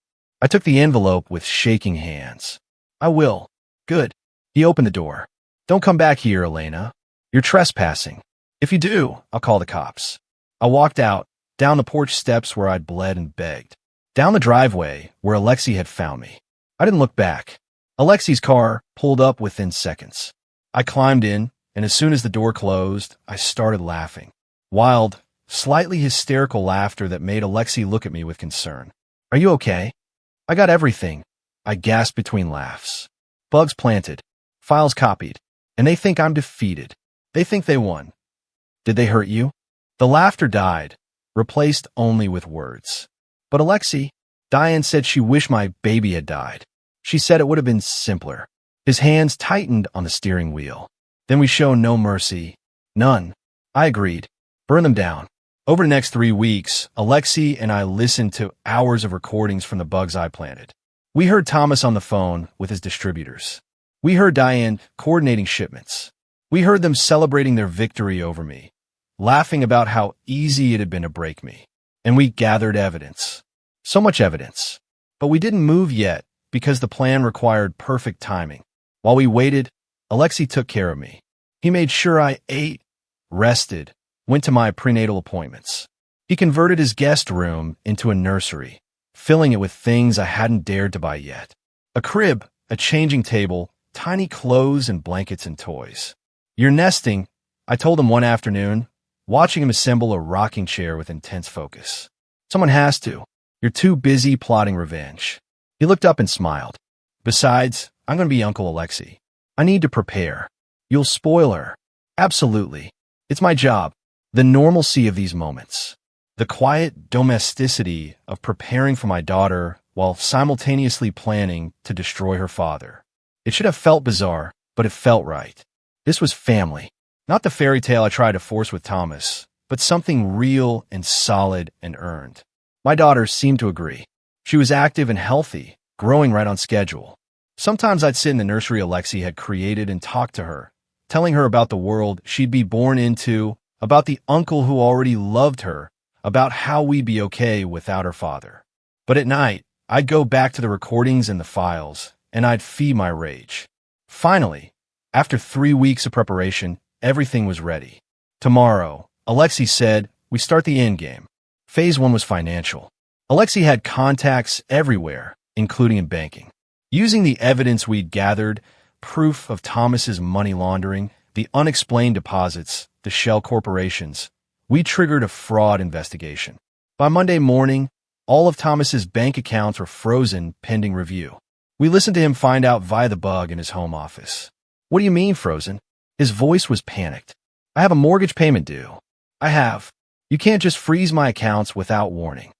I took the envelope with shaking hands. I will. Good. He opened the door. Don't come back here, Elena. You're trespassing. If you do, I'll call the cops. I walked out, down the porch steps where I'd bled and begged, down the driveway where Alexei had found me. I didn't look back. Alexei's car pulled up within seconds. I climbed in, and as soon as the door closed, I started laughing. Wild, slightly hysterical laughter that made Alexei look at me with concern. Are you okay? I got everything. I gasped between laughs. Bugs planted, files copied, and they think I'm defeated. They think they won. Did they hurt you? The laughter died, replaced only with words. But Alexei, Diane said she wished my baby had died. She said it would have been simpler. His hands tightened on the steering wheel. Then we show no mercy. None. I agreed. Burn them down. Over the next 3 weeks, Alexei and I listened to hours of recordings from the bugs I planted. We heard Thomas on the phone with his distributors. We heard Diane coordinating shipments. We heard them celebrating their victory over me, laughing about how easy it had been to break me. And we gathered evidence. So much evidence. But we didn't move yet because the plan required perfect timing. While we waited, Alexei took care of me. He made sure I ate, rested, went to my prenatal appointments. He converted his guest room into a nursery, filling it with things I hadn't dared to buy yet. A crib, a changing table, tiny clothes and blankets and toys. You're nesting, I told him one afternoon, watching him assemble a rocking chair with intense focus. Someone has to. You're too busy plotting revenge. He looked up and smiled. Besides, I'm going to be Uncle Alexei. I need to prepare. You'll spoil her. Absolutely. It's my job. The normalcy of these moments. The quiet domesticity of preparing for my daughter while simultaneously planning to destroy her father. It should have felt bizarre, but it felt right. This was family. Not the fairy tale I tried to force with Thomas, but something real and solid and earned. My daughter seemed to agree. She was active and healthy, growing right on schedule. Sometimes I'd sit in the nursery Alexei had created and talk to her, telling her about the world she'd be born into, about the uncle who already loved her, about how we'd be okay without her father. But at night, I'd go back to the recordings and the files, and I'd feed my rage. Finally, after 3 weeks of preparation, everything was ready. Tomorrow, Alexei said, we start the endgame. Phase 1 was financial. Alexei had contacts everywhere, including in banking. Using the evidence we'd gathered, proof of Thomas's money laundering, the unexplained deposits, the shell corporations, we triggered a fraud investigation. By Monday morning, all of Thomas's bank accounts were frozen pending review. We listened to him find out via the bug in his home office. What do you mean frozen? His voice was panicked. I have a mortgage payment due. I have. You can't just freeze my accounts without warning.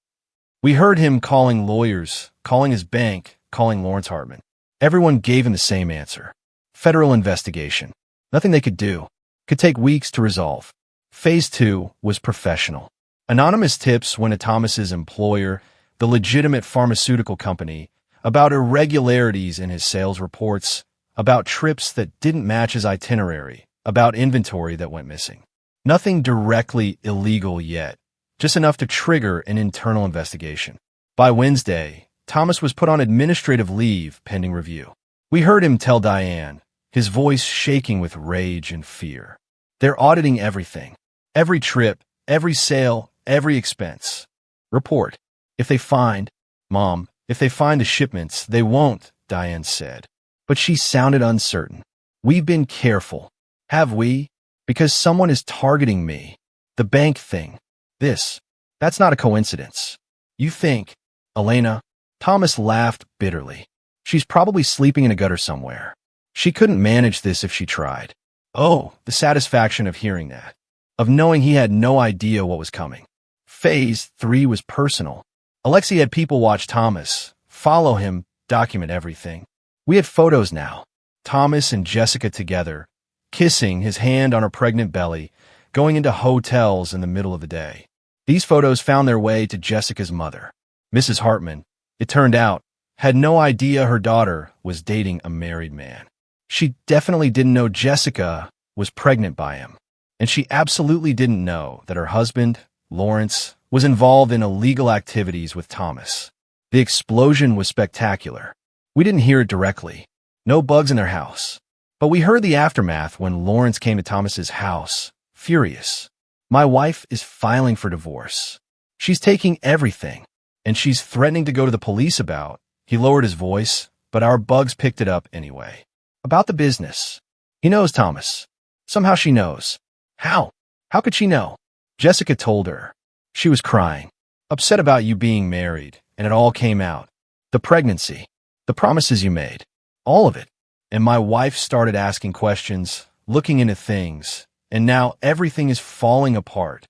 We heard him calling lawyers, calling his bank, calling Lawrence Hartman. Everyone gave him the same answer. Federal investigation. Nothing they could do. Could take weeks to resolve. Phase 2 was professional. Anonymous tips went to Thomas's employer, the legitimate pharmaceutical company, about irregularities in his sales reports, about trips that didn't match his itinerary, about inventory that went missing. Nothing directly illegal yet, just enough to trigger an internal investigation. By Wednesday, Thomas was put on administrative leave pending review. We heard him tell Diane, his voice shaking with rage and fear. They're auditing everything. Every trip, every sale, every expense. Report. If they find, Mom, if they find the shipments, they won't, Diane said. But she sounded uncertain. We've been careful. Have we? Because someone is targeting me. The bank thing. That's not a coincidence. You think, Elena? Thomas laughed bitterly. She's probably sleeping in a gutter somewhere. She couldn't manage this if she tried. Oh, the satisfaction of hearing that. Of knowing he had no idea what was coming. Phase 3 was personal. Alexei had people watch Thomas, follow him, document everything. We had photos now. Thomas and Jessica together, kissing, his hand on her pregnant belly, going into hotels in the middle of the day. These photos found their way to Jessica's mother. Mrs. Hartman, it turned out, had no idea her daughter was dating a married man. She definitely didn't know Jessica was pregnant by him. And she absolutely didn't know that her husband, Lawrence, was involved in illegal activities with Thomas. The explosion was spectacular. We didn't hear it directly. No bugs in their house. But we heard the aftermath when Lawrence came to Thomas's house, furious. My wife is filing for divorce. She's taking everything, and she's threatening to go to the police about. He lowered his voice, but our bugs picked it up anyway. About the business. He knows Thomas. Somehow she knows. How? How could she know? Jessica told her. She was crying, upset about you being married, and it all came out. The pregnancy, the promises you made, all of it. And my wife started asking questions, looking into things, and now everything is falling apart.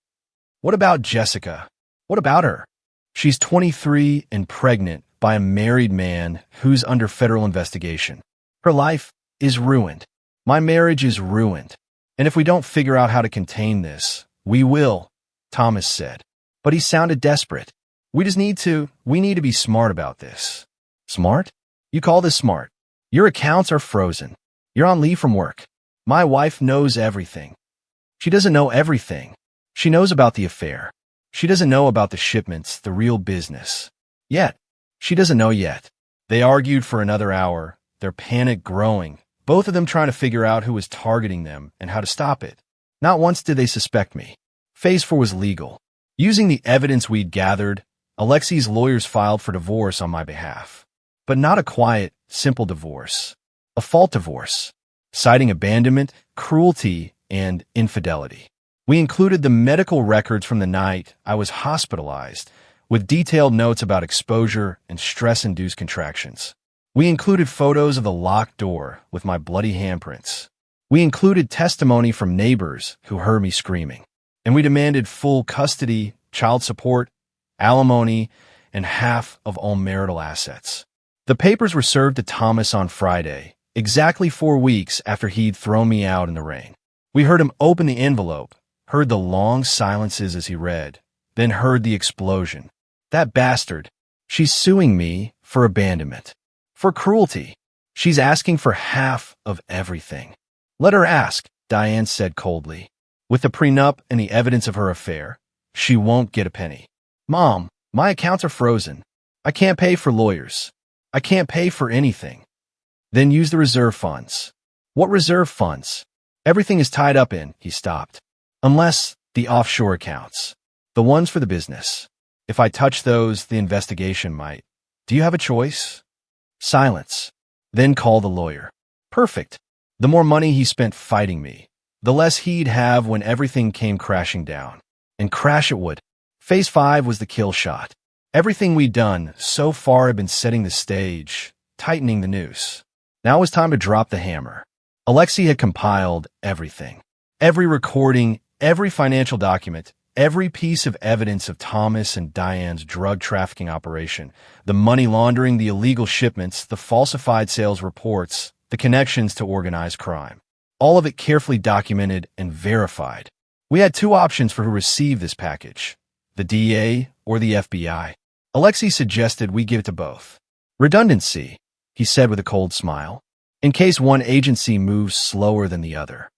What about Jessica? What about her? She's 23 and pregnant by a married man who's under federal investigation. Her life is ruined. My marriage is ruined. And if we don't figure out how to contain this, we will, Thomas said. But he sounded desperate. We need to be smart about this. Smart? You call this smart? Your accounts are frozen. You're on leave from work. My wife knows everything. She doesn't know everything. She knows about the affair. She doesn't know about the shipments, the real business. Yet. She doesn't know yet. They argued for another hour, their panic growing, both of them trying to figure out who was targeting them and how to stop it. Not once did they suspect me. Phase 4 was legal. Using the evidence we'd gathered, Alexei's lawyers filed for divorce on my behalf. But not a quiet, simple divorce. A fault divorce, citing abandonment, cruelty, and infidelity. We included the medical records from the night I was hospitalized, with detailed notes about exposure and stress-induced contractions. We included photos of the locked door with my bloody handprints. We included testimony from neighbors who heard me screaming. And we demanded full custody, child support, alimony, and half of all marital assets. The papers were served to Thomas on Friday, exactly 4 weeks after he'd thrown me out in the rain. We heard him open the envelope, heard the long silences as he read, then heard the explosion. That bastard. She's suing me for abandonment. For cruelty. She's asking for half of everything. Let her ask, Diane said coldly. With the prenup and the evidence of her affair, she won't get a penny. Mom, my accounts are frozen. I can't pay for lawyers. I can't pay for anything. Then use the reserve funds. What reserve funds? Everything is tied up in, he stopped. Unless the offshore accounts. The ones for the business. If I touch those, the investigation might. Do you have a choice? Silence. Then call the lawyer. Perfect. The more money he spent fighting me, the less he'd have when everything came crashing down. And crash it would. Phase 5 was the kill shot. Everything we'd done so far had been setting the stage, tightening the noose. Now it was time to drop the hammer. Alexei had compiled everything. Every recording, every financial document, every piece of evidence of Thomas and Diane's drug trafficking operation, the money laundering, the illegal shipments, the falsified sales reports, the connections to organized crime. All of it carefully documented and verified. We had 2 options for who received this package, the DEA or the FBI. Alexei suggested we give it to both. Redundancy, he said with a cold smile, in case one agency moves slower than the other.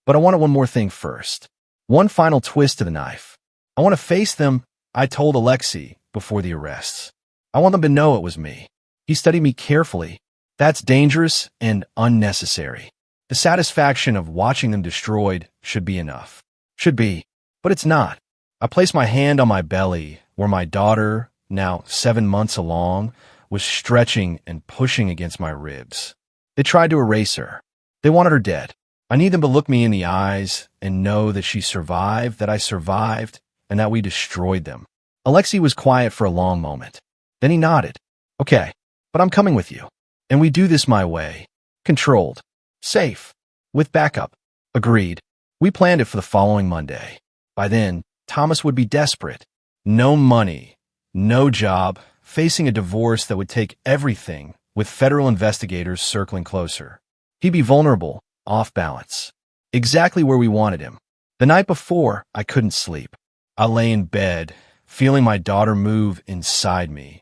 But I wanted one more thing first. One final twist to the knife. I want to face them, I told Alexei before the arrests. I want them to know it was me. He studied me carefully. That's dangerous and unnecessary. The satisfaction of watching them destroyed should be enough. Should be, but it's not. I placed my hand on my belly where my daughter, now 7 months along, was stretching and pushing against my ribs. They tried to erase her. They wanted her dead. I need them to look me in the eyes and know that she survived, that I survived, and that we destroyed them. Alexei was quiet for a long moment. Then he nodded. Okay, but I'm coming with you. And we do this my way. Controlled. Safe. With backup. Agreed. We planned it for the following Monday. By then, Thomas would be desperate. No money. No job. Facing a divorce that would take everything, with federal investigators circling closer. He'd be vulnerable. Off balance. Exactly where we wanted him. The night before, I couldn't sleep. I lay in bed, feeling my daughter move inside me,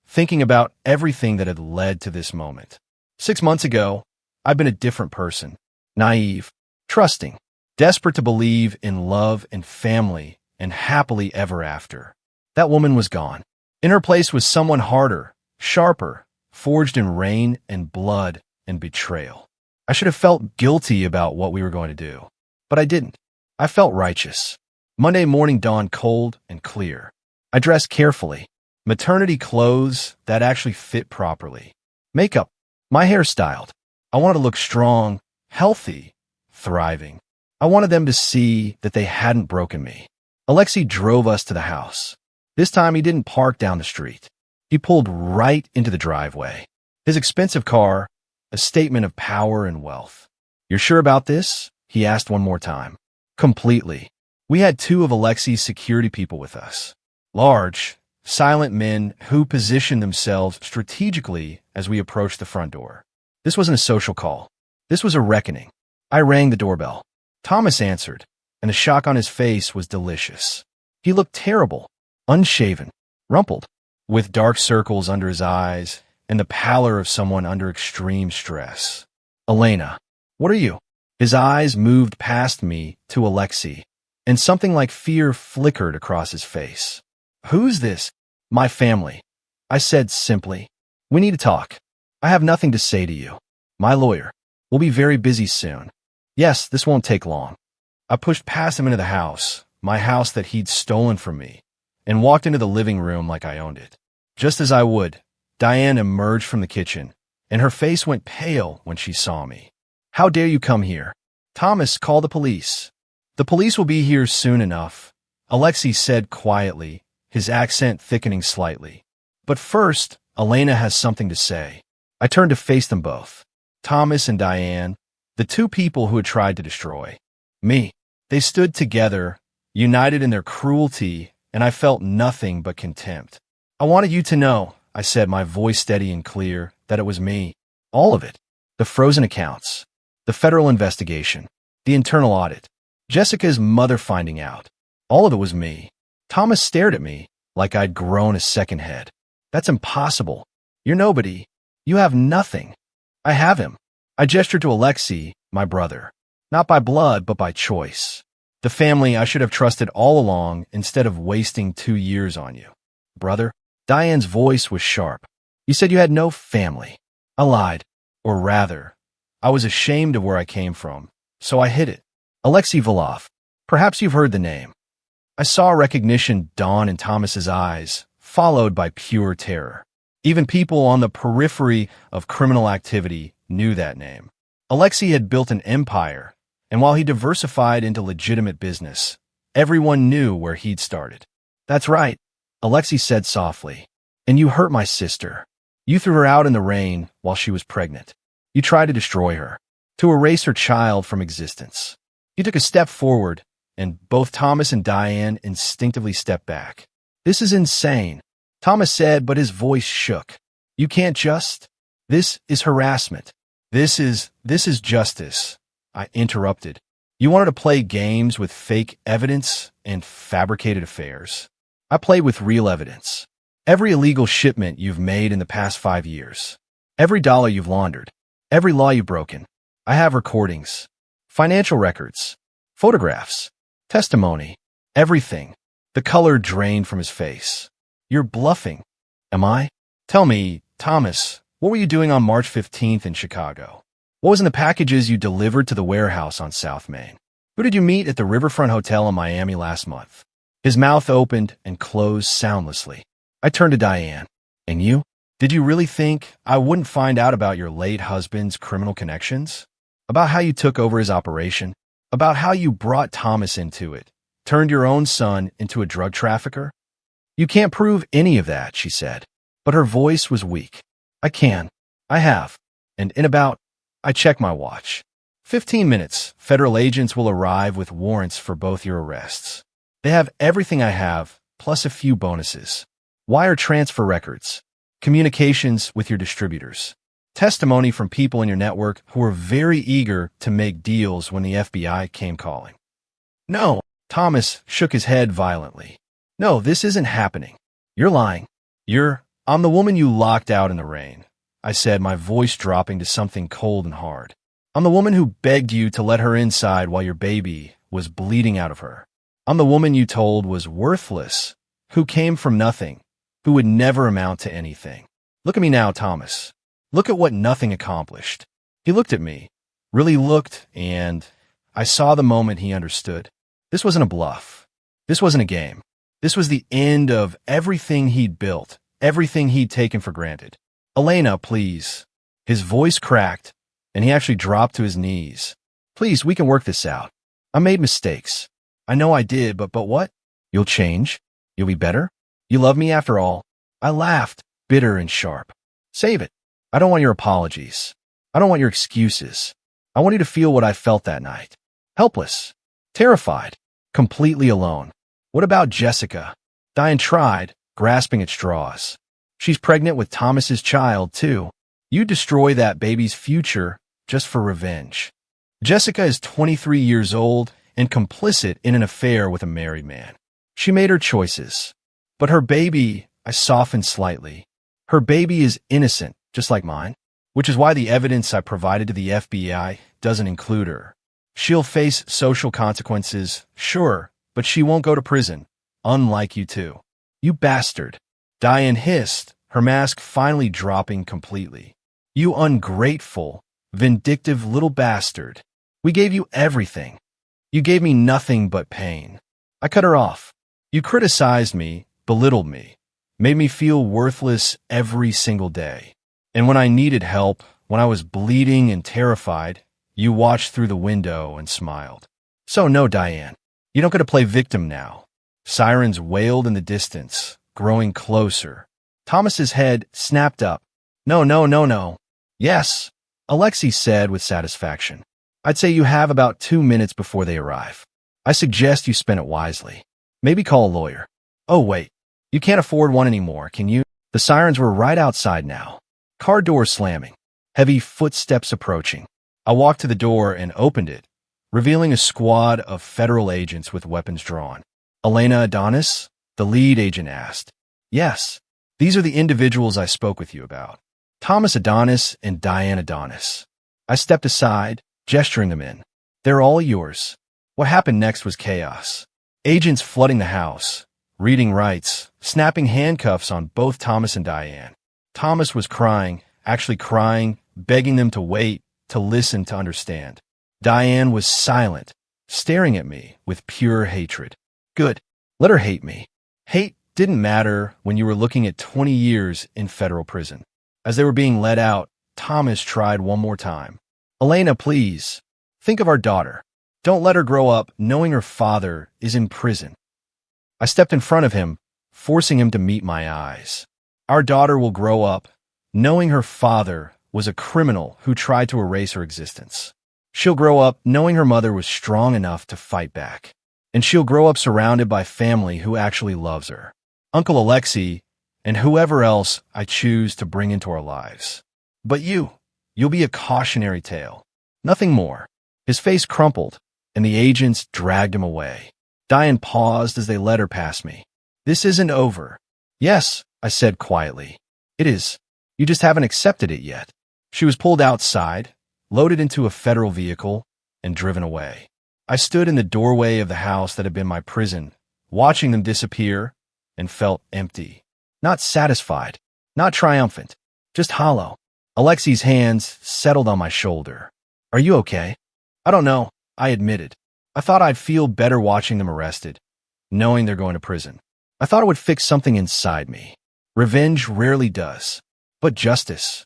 thinking about everything that had led to this moment. 6 months ago, I'd been a different person. Naive, trusting, desperate to believe in love and family and happily ever after. That woman was gone. In her place was someone harder, sharper, forged in rain and blood and betrayal. I should have felt guilty about what we were going to do, but I didn't. I felt righteous. Monday morning dawned cold and clear. I dressed carefully. Maternity clothes that actually fit properly. Makeup. My hair styled. I wanted to look strong, healthy, thriving. I wanted them to see that they hadn't broken me. Alexei drove us to the house. This time he didn't park down the street. He pulled right into the driveway. His expensive car, a statement of power and wealth. You're sure about this? He asked one more time. Completely. We had two of Alexei's security people with us. Large, silent men who positioned themselves strategically as we approached the front door. This wasn't a social call. This was a reckoning. I rang the doorbell. Thomas answered, and the shock on his face was delicious. He looked terrible, unshaven, rumpled, with dark circles under his eyes and the pallor of someone under extreme stress. Elena, what are you? His eyes moved past me to Alexei, and something like fear flickered across his face. Who's this? My family. I said simply. We need to talk. I have nothing to say to you. My lawyer. We'll be very busy soon. Yes, this won't take long. I pushed past him into the house, my house that he'd stolen from me, and walked into the living room like I owned it. Just as I would, Diane emerged from the kitchen, and her face went pale when she saw me. How dare you come here? Thomas, call the police. The police will be here soon enough, Alexei said quietly, his accent thickening slightly. But first, Elena has something to say. I turned to face them both. Thomas and Diane, the two people who had tried to destroy me. They stood together, united in their cruelty, and I felt nothing but contempt. I wanted you to know, I said, my voice steady and clear, that it was me. All of it. The frozen accounts. The federal investigation. The internal audit. Jessica's mother finding out. All of it was me. Thomas stared at me like I'd grown a second head. That's impossible. You're nobody. You have nothing. I have him. I gestured to Alexei, my brother. Not by blood, but by choice. The family I should have trusted all along instead of wasting 2 years on you. Brother? Diane's voice was sharp. You said you had no family. I lied. Or rather, I was ashamed of where I came from, so I hid it. Alexei Volov. Perhaps you've heard the name. I saw recognition dawn in Thomas's eyes, followed by pure terror. Even people on the periphery of criminal activity knew that name. Alexei had built an empire, and while he diversified into legitimate business, everyone knew where he'd started. That's right, Alexei said softly. And you hurt my sister. You threw her out in the rain while she was pregnant. You tried to destroy her, to erase her child from existence. You took a step forward, and both Thomas and Diane instinctively stepped back. This is insane, Thomas said, but his voice shook. You can't just... This is harassment. This is justice, I interrupted. You wanted to play games with fake evidence and fabricated affairs. I played with real evidence. Every illegal shipment you've made in the past 5 years. Every dollar you've laundered. Every law you've broken. I have recordings. Financial records. Photographs. Testimony. Everything. The color drained from his face. You're bluffing. Am I? Tell me, Thomas, what were you doing on March 15th in Chicago? What was in the packages you delivered to the warehouse on South Main? Who did you meet at the Riverfront Hotel in Miami last month? His mouth opened and closed soundlessly. I turned to Diane. And you? Did you really think I wouldn't find out about your late husband's criminal connections? About how you took over his operation? About how you brought Thomas into it? Turned your own son into a drug trafficker? You can't prove any of that, she said. But her voice was weak. I can. I have. And in about... I checked my watch. 15 minutes, federal agents will arrive with warrants for both your arrests. They have everything I have, plus a few bonuses. Wire transfer records. Communications with your distributors. Testimony from people in your network who were very eager to make deals when the FBI came calling. No, Thomas shook his head violently. No, this isn't happening. You're lying. I'm the woman you locked out in the rain, I said, my voice dropping to something cold and hard. I'm the woman who begged you to let her inside while your baby was bleeding out of her. I'm the woman you told was worthless, who came from nothing, who would never amount to anything. Look at me now, Thomas. Look at what nothing accomplished. He looked at me, really looked, and I saw the moment he understood. This wasn't a bluff. This wasn't a game. This was the end of everything he'd built, everything he'd taken for granted. Elena, please. His voice cracked, and he actually dropped to his knees. Please, we can work this out. I made mistakes. I know I did, but what? You'll change? You'll be better? You love me after all? I laughed, bitter and sharp. Save it. I don't want your apologies. I don't want your excuses. I want you to feel what I felt that night. Helpless. Terrified. Completely alone. What about Jessica? Diane tried, grasping at straws. She's pregnant with Thomas's child, too. You destroy that baby's future just for revenge. Jessica is 23 years old and complicit in an affair with a married man. She made her choices. But her baby, I softened slightly. Her baby is innocent, just like mine, which is why the evidence I provided to the FBI doesn't include her. She'll face social consequences, sure, but she won't go to prison, unlike you two. You bastard. Diane hissed, her mask finally dropping completely. You ungrateful, vindictive little bastard. We gave you everything. You gave me nothing but pain. I cut her off. You criticized me, belittled me, made me feel worthless every single day. And when I needed help, when I was bleeding and terrified, you watched through the window and smiled. So no, Diane, you don't get to play victim now. Sirens wailed in the distance, growing closer. Thomas's head snapped up. No, no, no, no. Yes, Alexei said with satisfaction. I'd say you have about 2 minutes before they arrive. I suggest you spend it wisely. Maybe call a lawyer. Oh, wait. You can't afford one anymore, can you? The sirens were right outside now. Car doors slamming. Heavy footsteps approaching. I walked to the door and opened it, revealing a squad of federal agents with weapons drawn. Elena Adonis? The lead agent asked. Yes. These are the individuals I spoke with you about. Thomas Adonis and Diane Adonis. I stepped aside, gesturing them in. They're all yours. What happened next was chaos. Agents flooding the house, reading rights, snapping handcuffs on both Thomas and Diane. Thomas was crying, actually crying, begging them to wait, to listen, to understand. Diane was silent, staring at me with pure hatred. Good. Let her hate me. Hate didn't matter when you were looking at 20 years in federal prison. As they were being let out, Thomas tried one more time. Elena, please. Think of our daughter. Don't let her grow up knowing her father is in prison. I stepped in front of him, forcing him to meet my eyes. Our daughter will grow up knowing her father was a criminal who tried to erase her existence. She'll grow up knowing her mother was strong enough to fight back. And she'll grow up surrounded by family who actually loves her. Uncle Alexei and whoever else I choose to bring into our lives. But you'll be a cautionary tale. Nothing more. His face crumpled, and the agents dragged him away. Diane paused as they led her past me. This isn't over. Yes, I said quietly. It is. You just haven't accepted it yet. She was pulled outside, loaded into a federal vehicle, and driven away. I stood in the doorway of the house that had been my prison, watching them disappear, and felt empty. Not satisfied, not triumphant, just hollow. Alexei's hands settled on my shoulder. Are you okay? I don't know, I admitted. I thought I'd feel better watching them arrested, knowing they're going to prison. I thought it would fix something inside me. Revenge rarely does. But justice.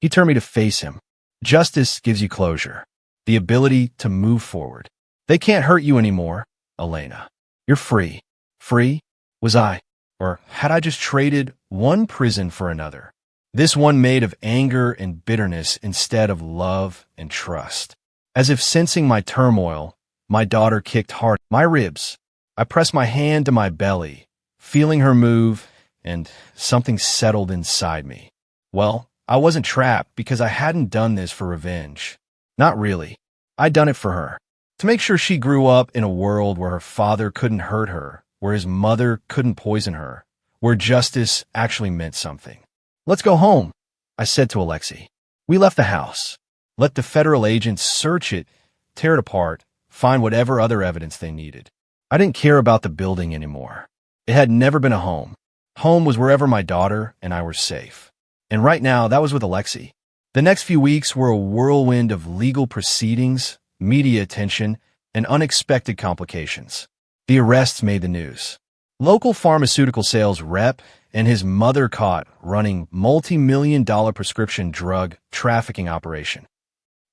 He turned me to face him. Justice gives you closure, the ability to move forward. They can't hurt you anymore, Elena. You're free. Free? Was I? Or had I just traded one prison for another? This one made of anger and bitterness instead of love and trust. As if sensing my turmoil, my daughter kicked hard my ribs. I pressed my hand to my belly, feeling her move, and something settled inside me. Well, I wasn't trapped because I hadn't done this for revenge. Not really. I'd done it for her. To make sure she grew up in a world where her father couldn't hurt her, where his mother couldn't poison her, where justice actually meant something. Let's go home, I said to Alexei. We left the house. Let the federal agents search it, tear it apart, find whatever other evidence they needed. I didn't care about the building anymore. It had never been a home. Home was wherever my daughter and I were safe. And right now, that was with Alexei. The next few weeks were a whirlwind of legal proceedings, media attention, and unexpected complications. The arrests made the news. Local pharmaceutical sales rep and his mother caught running multi-million-dollar prescription drug trafficking operation.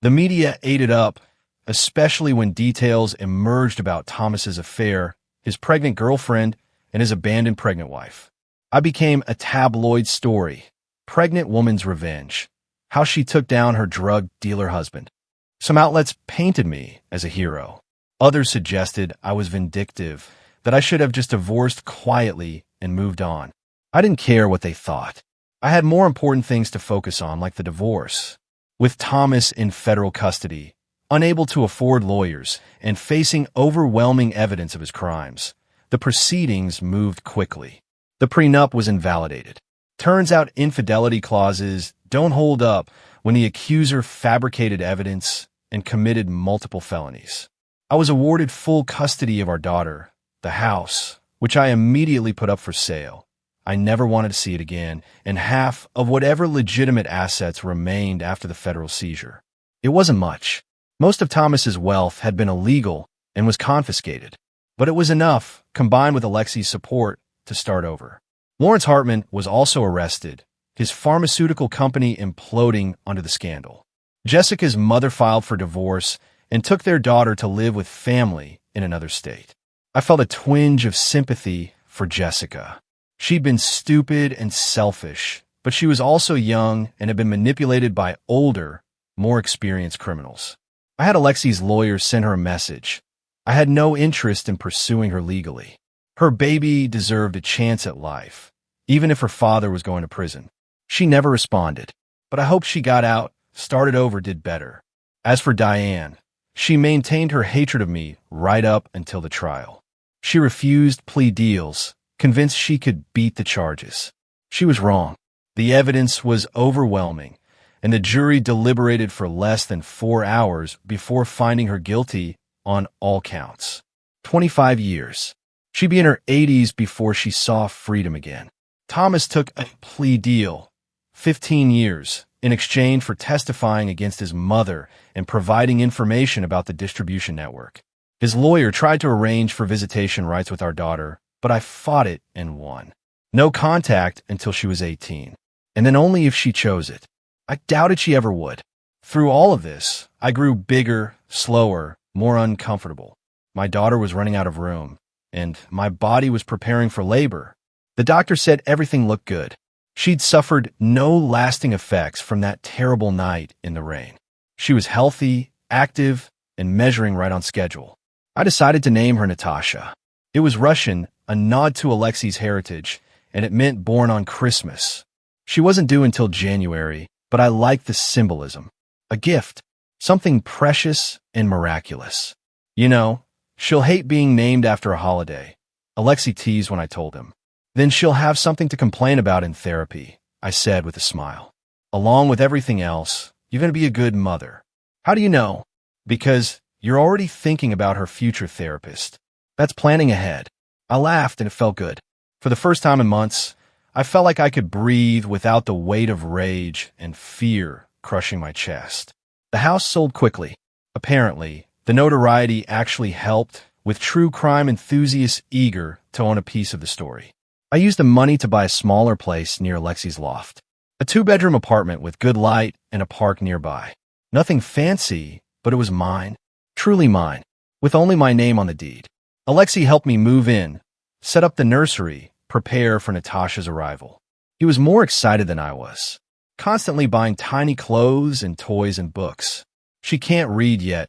The media ate it up, especially when details emerged about Thomas's affair, his pregnant girlfriend, and his abandoned pregnant wife. I became a tabloid story, pregnant woman's revenge, how she took down her drug dealer husband. Some outlets painted me as a hero. Others suggested I was vindictive, that I should have just divorced quietly and moved on. I didn't care what they thought. I had more important things to focus on, like the divorce. With Thomas in federal custody, unable to afford lawyers, and facing overwhelming evidence of his crimes, the proceedings moved quickly. The prenup was invalidated. Turns out infidelity clauses don't hold up when the accuser fabricated evidence and committed multiple felonies. I was awarded full custody of our daughter, the house, which I immediately put up for sale. I never wanted to see it again, and half of whatever legitimate assets remained after the federal seizure. It wasn't much. Most of Thomas's wealth had been illegal and was confiscated, but it was enough, combined with Alexei's support, to start over. Lawrence Hartman was also arrested, his pharmaceutical company imploding under the scandal. Jessica's mother filed for divorce and took their daughter to live with family in another state. I felt a twinge of sympathy for Jessica. She'd been stupid and selfish, but she was also young and had been manipulated by older, more experienced criminals. I had Alexei's lawyer send her a message. I had no interest in pursuing her legally. Her baby deserved a chance at life, even if her father was going to prison. She never responded, but I hope she got out, started over, did better. As for Diane, she maintained her hatred of me right up until the trial. She refused plea deals, convinced she could beat the charges. She was wrong. The evidence was overwhelming, and the jury deliberated for less than 4 hours before finding her guilty on all counts. 25 years. She'd be in her 80s before she saw freedom again. Thomas took a plea deal, 15 years, in exchange for testifying against his mother and providing information about the distribution network. His lawyer tried to arrange for visitation rights with our daughter, but I fought it and won. No contact until she was 18, and then only if she chose it. I doubted she ever would. Through all of this, I grew bigger, slower, more uncomfortable. My daughter was running out of room, and my body was preparing for labor. The doctor said everything looked good. She'd suffered no lasting effects from that terrible night in the rain. She was healthy, active, and measuring right on schedule. I decided to name her Natasha. It was Russian, a nod to Alexei's heritage, and it meant born on Christmas. She wasn't due until January, but I liked the symbolism. A gift, something precious and miraculous. You know, she'll hate being named after a holiday, Alexei teased when I told him. Then she'll have something to complain about in therapy, I said with a smile. Along with everything else, you're going to be a good mother. How do you know? Because you're already thinking about her future therapist. That's planning ahead. I laughed and it felt good. For the first time in months, I felt like I could breathe without the weight of rage and fear crushing my chest. The house sold quickly. Apparently, the notoriety actually helped, with true crime enthusiasts eager to own a piece of the story. I used the money to buy a smaller place near Alexei's loft. A 2-bedroom apartment with good light and a park nearby. Nothing fancy, but it was mine. Truly mine, with only my name on the deed. Alexei helped me move in, set up the nursery, prepare for Natasha's arrival. He was more excited than I was, constantly buying tiny clothes and toys and books. She can't read yet,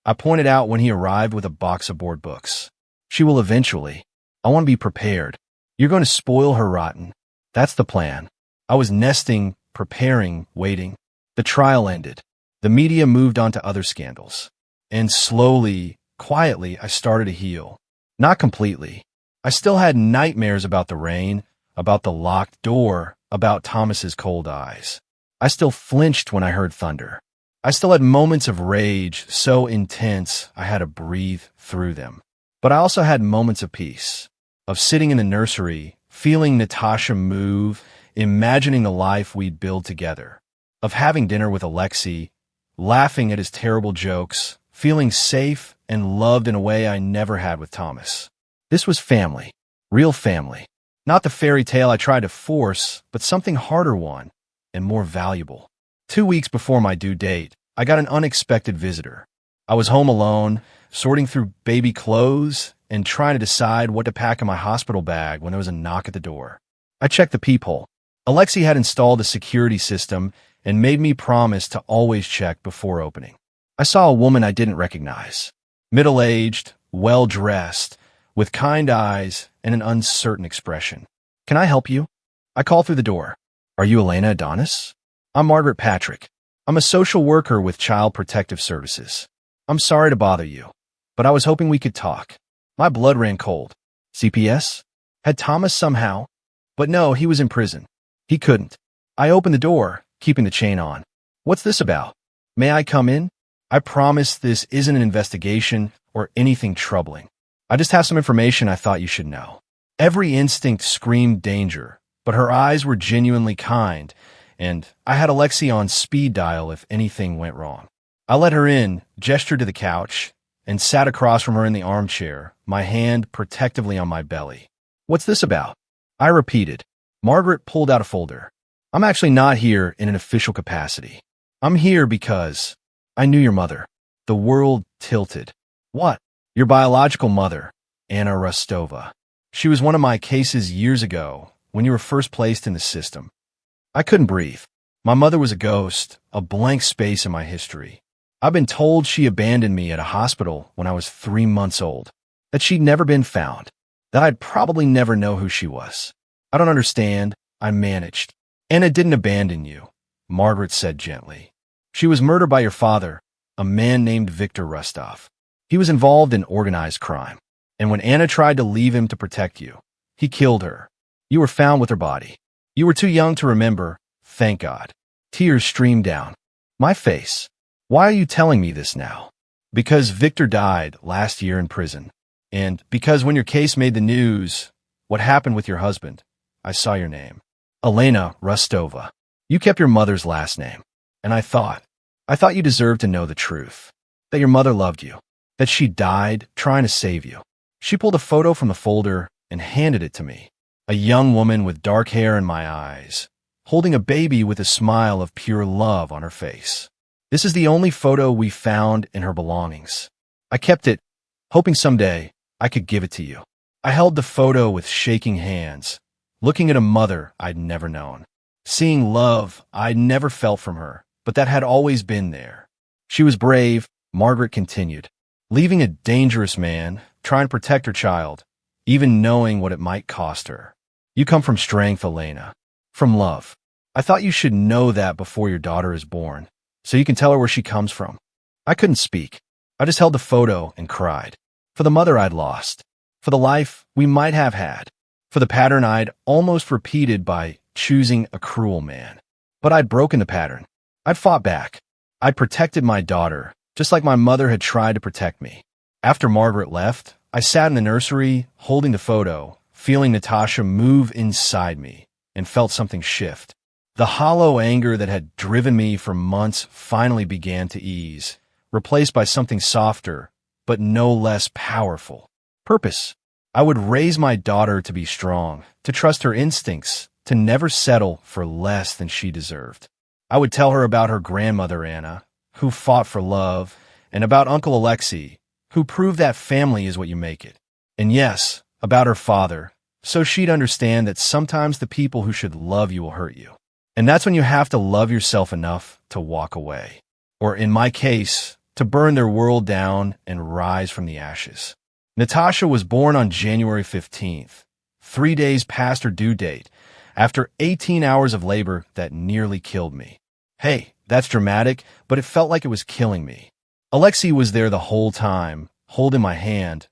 I pointed out when he arrived with a box of board books. She will eventually. I want to be prepared. You're going to spoil her rotten. That's the plan. I was nesting, preparing, waiting. The trial ended. The media moved on to other scandals. And slowly, quietly, I started to heal. Not completely. I still had nightmares about the rain, about the locked door, about Thomas's cold eyes. I still flinched when I heard thunder. I still had moments of rage so intense I had to breathe through them. But I also had moments of peace, of sitting in the nursery, feeling Natasha move, imagining the life we'd build together, of having dinner with Alexei, laughing at his terrible jokes, feeling safe and loved in a way I never had with Thomas. This was family, real family. Not the fairy tale I tried to force, but something harder one and more valuable. 2 weeks before my due date, I got an unexpected visitor. I was home alone, sorting through baby clothes and trying to decide what to pack in my hospital bag when there was a knock at the door. I checked the peephole. Alexei had installed a security system and made me promise to always check before opening. I saw a woman I didn't recognize. Middle-aged, well-dressed, with kind eyes and an uncertain expression. "Can I help you?" I call through the door. "Are you Elena Adonis?" "I'm Margaret Patrick. I'm a social worker with Child Protective Services. I'm sorry to bother you, but I was hoping we could talk." My blood ran cold. CPS? Had Thomas somehow? But no, he was in prison. He couldn't. I opened the door, keeping the chain on. "What's this about? May I come in?" "I promise this isn't an investigation or anything troubling. I just have some information I thought you should know." Every instinct screamed danger, but her eyes were genuinely kind, and I had Alexi on speed dial if anything went wrong. I let her in, gestured to the couch, and sat across from her in the armchair, my hand protectively on my belly. "What's this about?" I repeated. Margaret pulled out a folder. "I'm actually not here in an official capacity. I'm here because I knew your mother." The world tilted. "What?" "Your biological mother, Anna Rostova. She was one of my cases years ago when you were first placed in the system." I couldn't breathe. My mother was a ghost, a blank space in my history. I've been told she abandoned me at a hospital when I was 3 months old, that she'd never been found, that I'd probably never know who she was. "I don't understand," I managed. "Anna didn't abandon you," Margaret said gently. "She was murdered by your father, a man named Viktor Rostov. He was involved in organized crime, and when Anna tried to leave him to protect you, he killed her. You were found with her body. You were too young to remember, thank God." Tears streamed down my face. "Why are you telling me this now?" "Because Victor died last year in prison, and because when your case made the news, what happened with your husband, I saw your name. Elena Rostova. You kept your mother's last name, and I thought you deserved to know the truth, that your mother loved you, that she died trying to save you." She pulled a photo from the folder and handed it to me. A young woman with dark hair in my eyes, holding a baby with a smile of pure love on her face. "This is the only photo we found in her belongings. I kept it, hoping someday I could give it to you." I held the photo with shaking hands, looking at a mother I'd never known, seeing love I'd never felt from her, but that had always been there. "She was brave," Margaret continued, "leaving a dangerous man, trying to protect her child, even knowing what it might cost her. You come from strength, Elena, from love. I thought you should know that before your daughter is born, so you can tell her where she comes from." I couldn't speak. I just held the photo and cried. For the mother I'd lost, for the life we might have had, for the pattern I'd almost repeated by choosing a cruel man. But I'd broken the pattern. I'd fought back. I'd protected my daughter, just like my mother had tried to protect me. After Margaret left, I sat in the nursery, holding the photo, feeling Natasha move inside me, and felt something shift. The hollow anger that had driven me for months finally began to ease, replaced by something softer, but no less powerful. Purpose. I would raise my daughter to be strong, to trust her instincts, to never settle for less than she deserved. I would tell her about her grandmother, Anna, who fought for love, and about Uncle Alexei, who proved that family is what you make it. And yes, about her father, so she'd understand that sometimes the people who should love you will hurt you. And that's when you have to love yourself enough to walk away. Or in my case, to burn their world down and rise from the ashes. Natasha was born on January 15th, 3 days past her due date, after 18 hours of labor that nearly killed me. Hey, that's dramatic, but it felt like it was killing me. Alexei was there the whole time, holding my hand,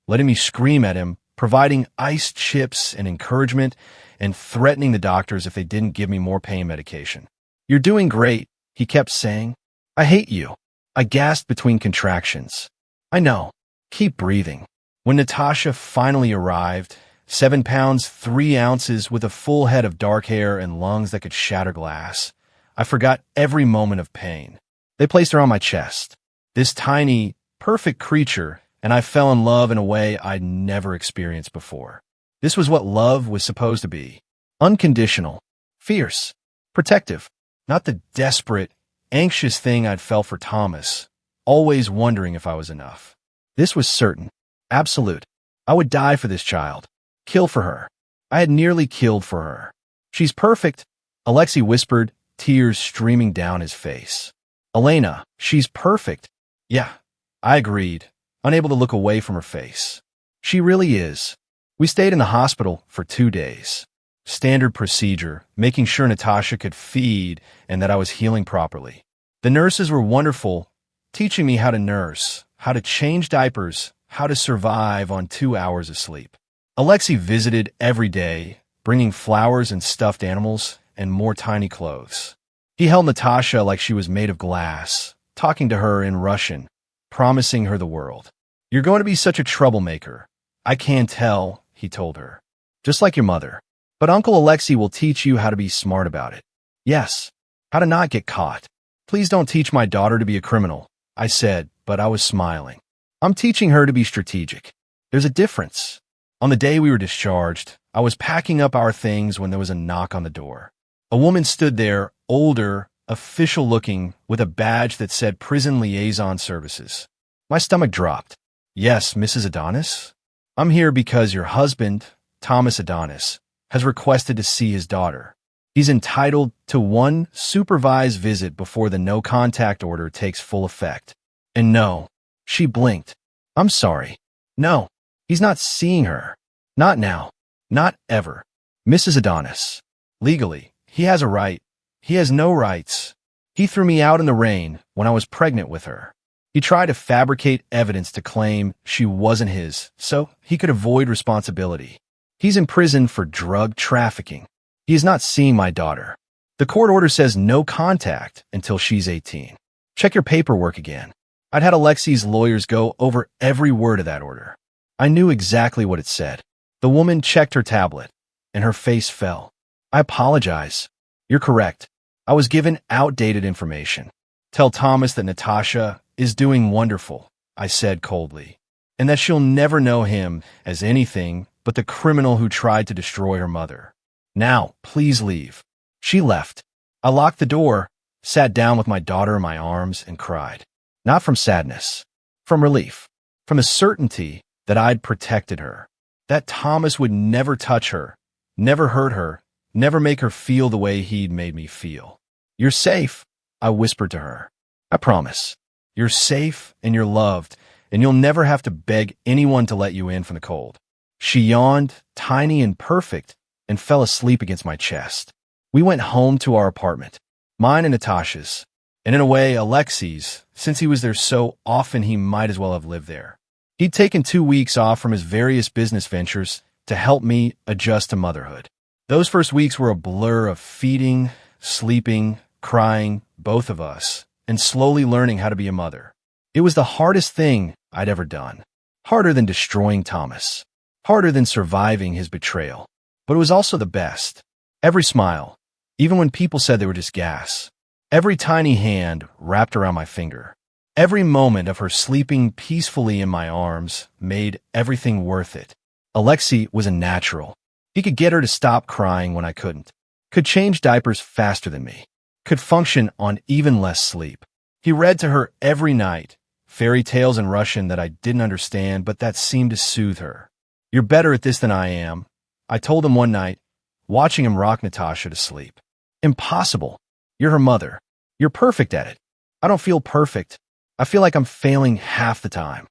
letting me scream at him, providing ice chips and encouragement, and threatening the doctors if they didn't give me more pain medication. "You're doing great," he kept saying. "I hate you." I gasped between contractions. "I know. Keep breathing." When Natasha finally arrived, 7 pounds 3 ounces with a full head of dark hair and lungs that could shatter glass, I forgot every moment of pain. They placed her on my chest. This tiny, perfect creature, and I fell in love in a way I'd never experienced before. This was what love was supposed to be. Unconditional, fierce, protective, not the desperate, anxious thing I'd felt for Thomas, always wondering if I was enough. This was certain, absolute. I would die for this child, kill for her. I had nearly killed for her. "She's perfect," Alexei whispered, tears streaming down his face. "Elena, she's perfect." "Yeah," I agreed. unable to look away from her face. She really is. We stayed in the hospital for 2 days. Standard procedure, making sure Natasha could feed and that I was healing properly. The nurses were wonderful, teaching me how to nurse, how to change diapers, how to survive on 2 hours of sleep. Alexei visited every day, bringing flowers and stuffed animals and more tiny clothes. He held Natasha like she was made of glass, talking to her in Russian, promising her the world. "You're going to be such a troublemaker. I can tell," he told her. "Just like your mother. But Uncle Alexei will teach you how to be smart about it. Yes, how to not get caught. Please don't teach my daughter to be a criminal," I said, but I was smiling. "I'm teaching her to be strategic. There's a difference." On the day we were discharged, I was packing up our things when there was a knock on the door. A woman stood there, older, official-looking, with a badge that said Prison Liaison Services. My stomach dropped. "Yes, Mrs. Adonis? I'm here because your husband, Thomas Adonis, has requested to see his daughter. He's entitled to one supervised visit before the no-contact order takes full effect." And no, she blinked. "I'm sorry. No, he's not seeing her. Not now. Not ever. Mrs. Adonis. Legally, he has a right. He has no rights. He threw me out in the rain when I was pregnant with her. He tried to fabricate evidence to claim she wasn't his, so he could avoid responsibility. He's in prison for drug trafficking. He is not seeing my daughter. The court order says no contact until she's 18. Check your paperwork again." I'd had Alexei's lawyers go over every word of that order. I knew exactly what it said. The woman checked her tablet, and her face fell. "I apologize. You're correct. I was given outdated information. Tell Thomas that Natasha is doing wonderful," I said coldly, "and that she'll never know him as anything but the criminal who tried to destroy her mother. Now, please leave." She left. I locked the door, sat down with my daughter in my arms, and cried. Not from sadness, from relief, from the certainty that I'd protected her, that Thomas would never touch her, never hurt her, never make her feel the way he'd made me feel. "You're safe," I whispered to her. "I promise. You're safe and you're loved, and you'll never have to beg anyone to let you in from the cold." She yawned, tiny and perfect, and fell asleep against my chest. We went home to our apartment, mine and Natasha's, and in a way Alexei's, since he was there so often he might as well have lived there. He'd taken 2 weeks off from his various business ventures to help me adjust to motherhood. Those first weeks were a blur of feeding, sleeping, crying, both of us, and slowly learning how to be a mother. It was the hardest thing I'd ever done. Harder than destroying Thomas. Harder than surviving his betrayal. But it was also the best. Every smile, even when people said they were just gas. Every tiny hand wrapped around my finger. Every moment of her sleeping peacefully in my arms made everything worth it. Alexei was a natural. He could get her to stop crying when I couldn't. Could change diapers faster than me. Could function on even less sleep. He read to her every night, fairy tales in Russian that I didn't understand, but that seemed to soothe her. "You're better at this than I am," I told him one night, watching him rock Natasha to sleep. "Impossible. You're her mother. You're perfect at it. I don't feel perfect. I feel like I'm failing half the time."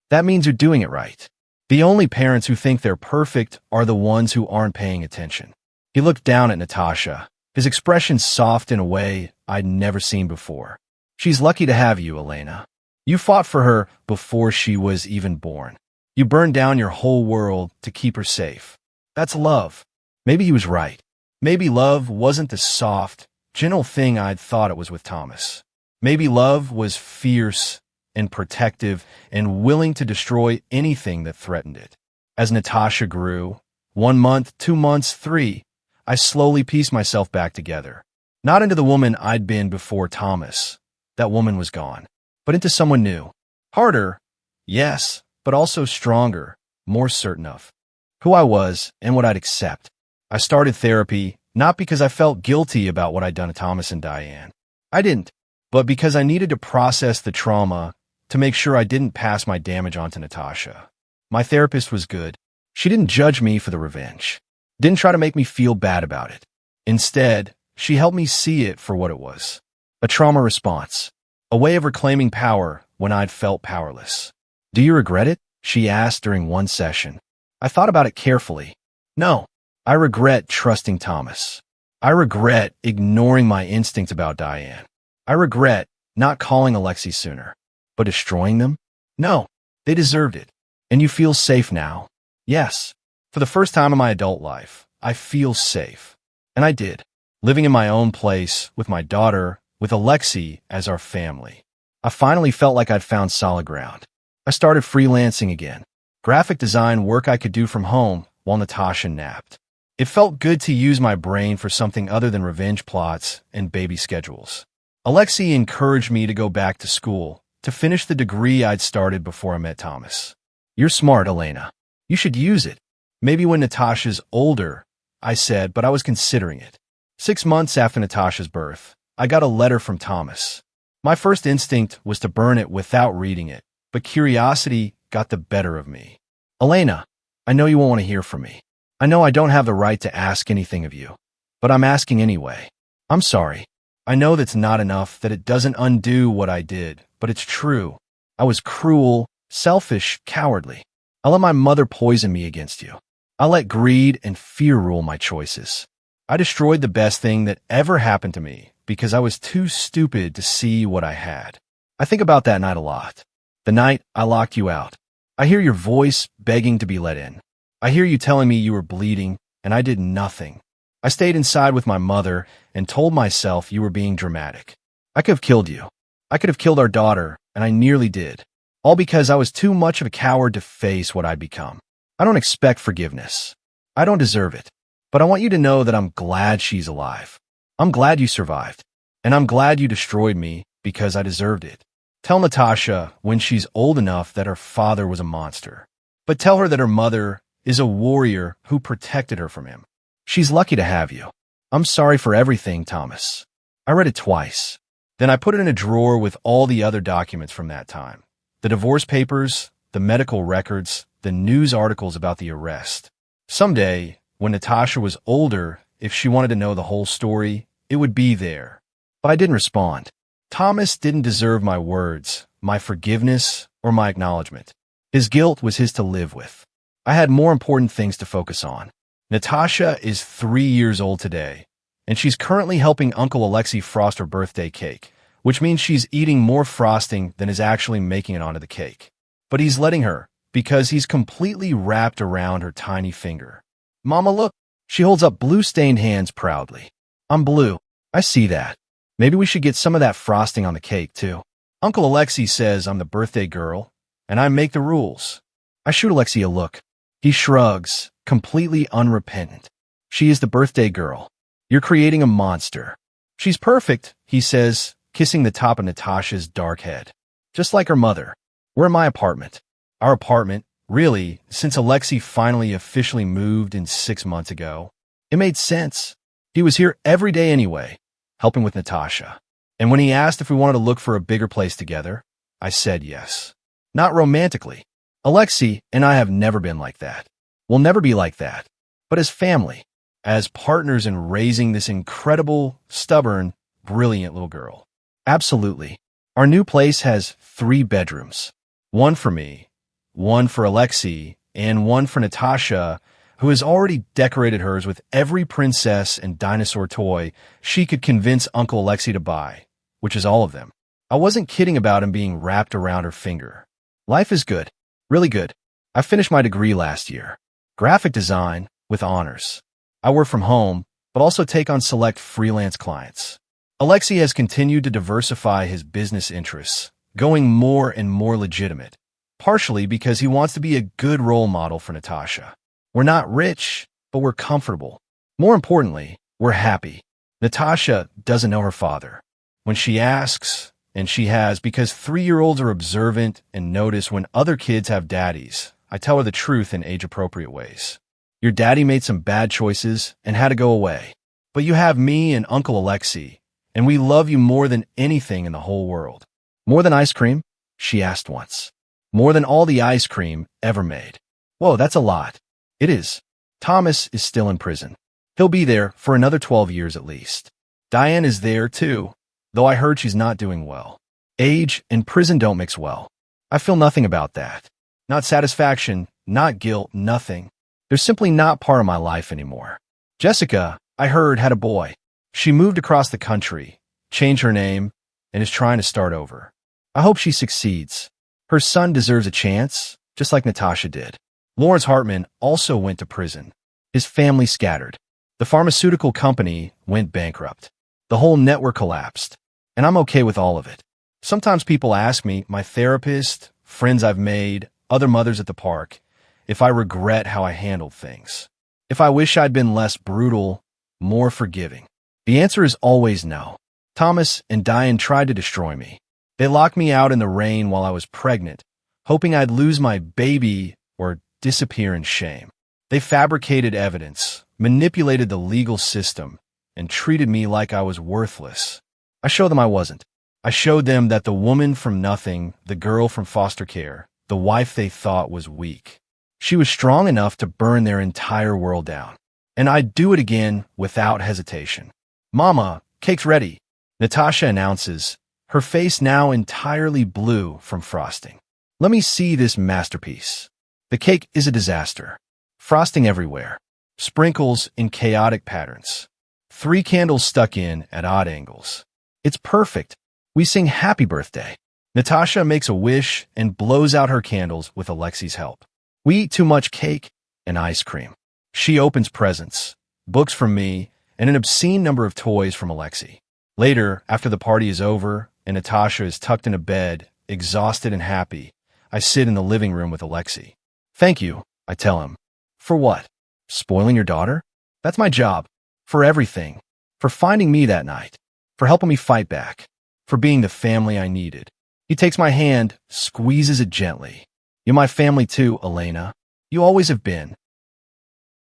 "That means you're doing it right. The only parents who think they're perfect are the ones who aren't paying attention." He looked down at Natasha, his expression soft in a way I'd never seen before. "She's lucky to have you, Elena. You fought for her before she was even born. You burned down your whole world to keep her safe. That's love." Maybe he was right. Maybe love wasn't the soft, gentle thing I'd thought it was with Thomas. Maybe love was fierce and protective and willing to destroy anything that threatened it. As Natasha grew, 1 month, 2 months, 3, I slowly pieced myself back together. Not into the woman I'd been before Thomas. That woman was gone. But into someone new. Harder, yes, but also stronger, more certain of who I was and what I'd accept. I started therapy, not because I felt guilty about what I'd done to Thomas and Diane. I didn't. But because I needed to process the trauma to make sure I didn't pass my damage on to Natasha. My therapist was good. She didn't judge me for the revenge. Didn't try to make me feel bad about it. Instead, she helped me see it for what it was. A trauma response. A way of reclaiming power when I'd felt powerless. Do you regret it? She asked during one session. I thought about it carefully. No, I regret trusting Thomas. I regret ignoring my instinct about Diane. I regret not calling Alexei sooner. But destroying them? No, they deserved it. And you feel safe now? Yes. For the first time in my adult life, I feel safe. And I did. Living in my own place, with my daughter, with Alexei as our family. I finally felt like I'd found solid ground. I started freelancing again. Graphic design work I could do from home while Natasha napped. It felt good to use my brain for something other than revenge plots and baby schedules. Alexei encouraged me to go back to school, to finish the degree I'd started before I met Thomas. You're smart, Elena. You should use it. Maybe when Natasha's older, I said, but I was considering it. 6 months after Natasha's birth, I got a letter from Thomas. My first instinct was to burn it without reading it, but curiosity got the better of me. Elena, I know you won't want to hear from me. I know I don't have the right to ask anything of you, but I'm asking anyway. I'm sorry. I know that's not enough, that it doesn't undo what I did, but it's true. I was cruel, selfish, cowardly. I let my mother poison me against you. I let greed and fear rule my choices. I destroyed the best thing that ever happened to me because I was too stupid to see what I had. I think about that night a lot. The night I locked you out. I hear your voice begging to be let in. I hear you telling me you were bleeding, and I did nothing. I stayed inside with my mother and told myself you were being dramatic. I could have killed you. I could have killed our daughter, and I nearly did. All because I was too much of a coward to face what I'd become. I don't expect forgiveness. I don't deserve it. But I want you to know that I'm glad she's alive. I'm glad you survived. And I'm glad you destroyed me because I deserved it. Tell Natasha when she's old enough that her father was a monster. But tell her that her mother is a warrior who protected her from him. She's lucky to have you. I'm sorry for everything, Thomas. I read it twice. Then I put it in a drawer with all the other documents from that time. The divorce papers, the medical records, the news articles about the arrest. Someday, when Natasha was older, if she wanted to know the whole story, it would be there. But I didn't respond. Thomas didn't deserve my words, my forgiveness, or my acknowledgement. His guilt was his to live with. I had more important things to focus on. Natasha is 3 years old today, and she's currently helping Uncle Alexei frost her birthday cake, which means she's eating more frosting than is actually making it onto the cake. But he's letting her, because he's completely wrapped around her tiny finger. Mama, look. She holds up blue-stained hands proudly. I'm blue. I see that. Maybe we should get some of that frosting on the cake, too. Uncle Alexei says I'm the birthday girl, and I make the rules. I shoot Alexei a look. He shrugs, completely unrepentant. She is the birthday girl. You're creating a monster. She's perfect, he says, kissing the top of Natasha's dark head. Just like her mother. We're in my apartment. Our apartment, really, since Alexei finally officially moved in 6 months ago. It made sense. He was here every day anyway, helping with Natasha. And when he asked if we wanted to look for a bigger place together, I said yes. Not romantically. Alexei and I have never been like that. We'll never be like that. But as family, as partners in raising this incredible, stubborn, brilliant little girl. Absolutely. Our new place has 3 bedrooms. 1 for me, 1 for Alexei, and 1 for Natasha, who has already decorated hers with every princess and dinosaur toy she could convince Uncle Alexei to buy, which is all of them. I wasn't kidding about him being wrapped around her finger. Life is good. Really good. I finished my degree last year. Graphic design with honors. I work from home, but also take on select freelance clients. Alexei has continued to diversify his business interests, going more and more legitimate, partially because he wants to be a good role model for Natasha. We're not rich, but we're comfortable. More importantly, we're happy. Natasha doesn't know her father. When she asks, and she has, because 3-year-olds are observant and notice when other kids have daddies, I tell her the truth in age-appropriate ways. Your daddy made some bad choices and had to go away. But you have me and Uncle Alexei, and we love you more than anything in the whole world. More than ice cream? She asked once. More than all the ice cream ever made. Whoa, that's a lot. It is. Thomas is still in prison. He'll be there for another 12 years at least. Diane is there too, though I heard she's not doing well. Age and prison don't mix well. I feel nothing about that. Not satisfaction, not guilt, nothing. They're simply not part of my life anymore. Jessica, I heard, had a boy. She moved across the country, changed her name, and is trying to start over. I hope she succeeds. Her son deserves a chance, just like Natasha did. Lawrence Hartman also went to prison. His family scattered. The pharmaceutical company went bankrupt. The whole network collapsed. And I'm okay with all of it. Sometimes people ask me, my therapist, friends I've made, other mothers at the park, if I regret how I handled things. If I wish I'd been less brutal, more forgiving. The answer is always no. Thomas and Diane tried to destroy me. They locked me out in the rain while I was pregnant, hoping I'd lose my baby or disappear in shame. They fabricated evidence, manipulated the legal system, and treated me like I was worthless. I showed them I wasn't. I showed them that the woman from nothing, the girl from foster care, the wife they thought was weak, she was strong enough to burn their entire world down. And I'd do it again without hesitation. Mama, cake's ready, Natasha announces, her face now entirely blue from frosting. Let me see this masterpiece. The cake is a disaster. Frosting everywhere. Sprinkles in chaotic patterns. 3 candles stuck in at odd angles. It's perfect. We sing happy birthday. Natasha makes a wish and blows out her candles with Alexi's help. We eat too much cake and ice cream. She opens presents, books from me, and an obscene number of toys from Alexi. Later, after the party is over and Natasha is tucked in a bed, exhausted and happy, I sit in the living room with Alexi. Thank you, I tell him. For what? Spoiling your daughter? That's my job. For everything. For finding me that night. For helping me fight back. For being the family I needed. He takes my hand, squeezes it gently. You're my family too, Elena. You always have been.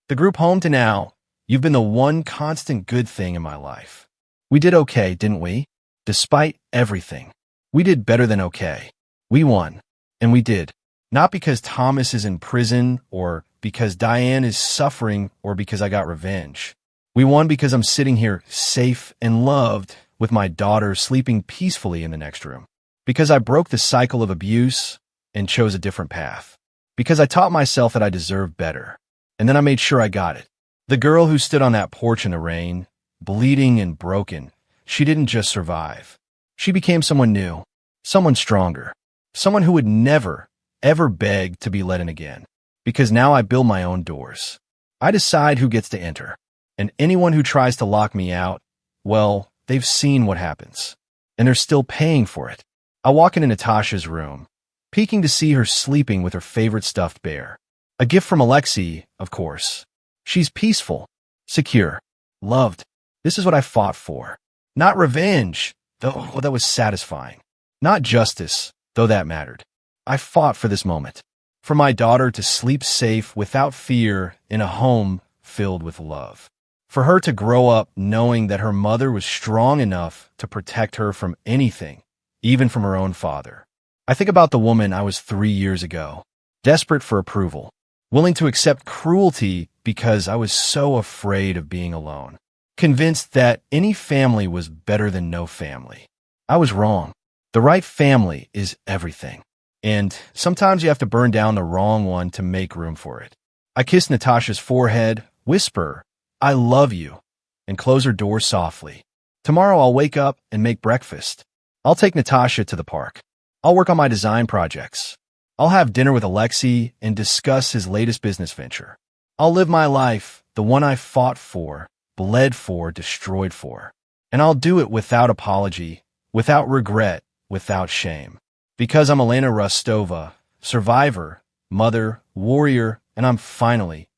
The group home to now, you've been the one constant good thing in my life. We did okay, didn't we? Despite everything. We did better than okay. We won. And we did. Not because Thomas is in prison, or because Diane is suffering, or because I got revenge. We won because I'm sitting here safe and loved with my daughter sleeping peacefully in the next room. Because I broke the cycle of abuse and chose a different path. Because I taught myself that I deserved better. And then I made sure I got it. The girl who stood on that porch in the rain, bleeding and broken, she didn't just survive. She became someone new, someone stronger, someone who would never, ever beg to be let in again. Because now I build my own doors. I decide who gets to enter. And anyone who tries to lock me out, well, they've seen what happens. And they're still paying for it. I walk into Natasha's room, peeking to see her sleeping with her favorite stuffed bear. A gift from Alexi, of course. She's peaceful, secure, loved. This is what I fought for. Not revenge, though that was satisfying. Not justice, though that mattered. I fought for this moment. For my daughter to sleep safe without fear in a home filled with love. For her to grow up knowing that her mother was strong enough to protect her from anything, even from her own father. I think about the woman I was 3 years ago, desperate for approval, willing to accept cruelty because I was so afraid of being alone, convinced that any family was better than no family. I was wrong. The right family is everything. And sometimes you have to burn down the wrong one to make room for it. I kiss Natasha's forehead, whisper, I love you, and close her door softly. Tomorrow I'll wake up and make breakfast. I'll take Natasha to the park. I'll work on my design projects. I'll have dinner with Alexi and discuss his latest business venture. I'll live my life, the one I fought for, bled for, destroyed for. And I'll do it without apology, without regret, without shame. Because I'm Elena Rostova, survivor, mother, warrior, and I'm finally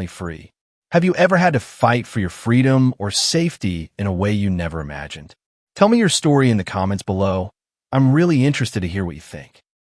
free. Have you ever had to fight for your freedom or safety in a way you never imagined? Tell me your story in the comments below. I'm really interested to hear what you think.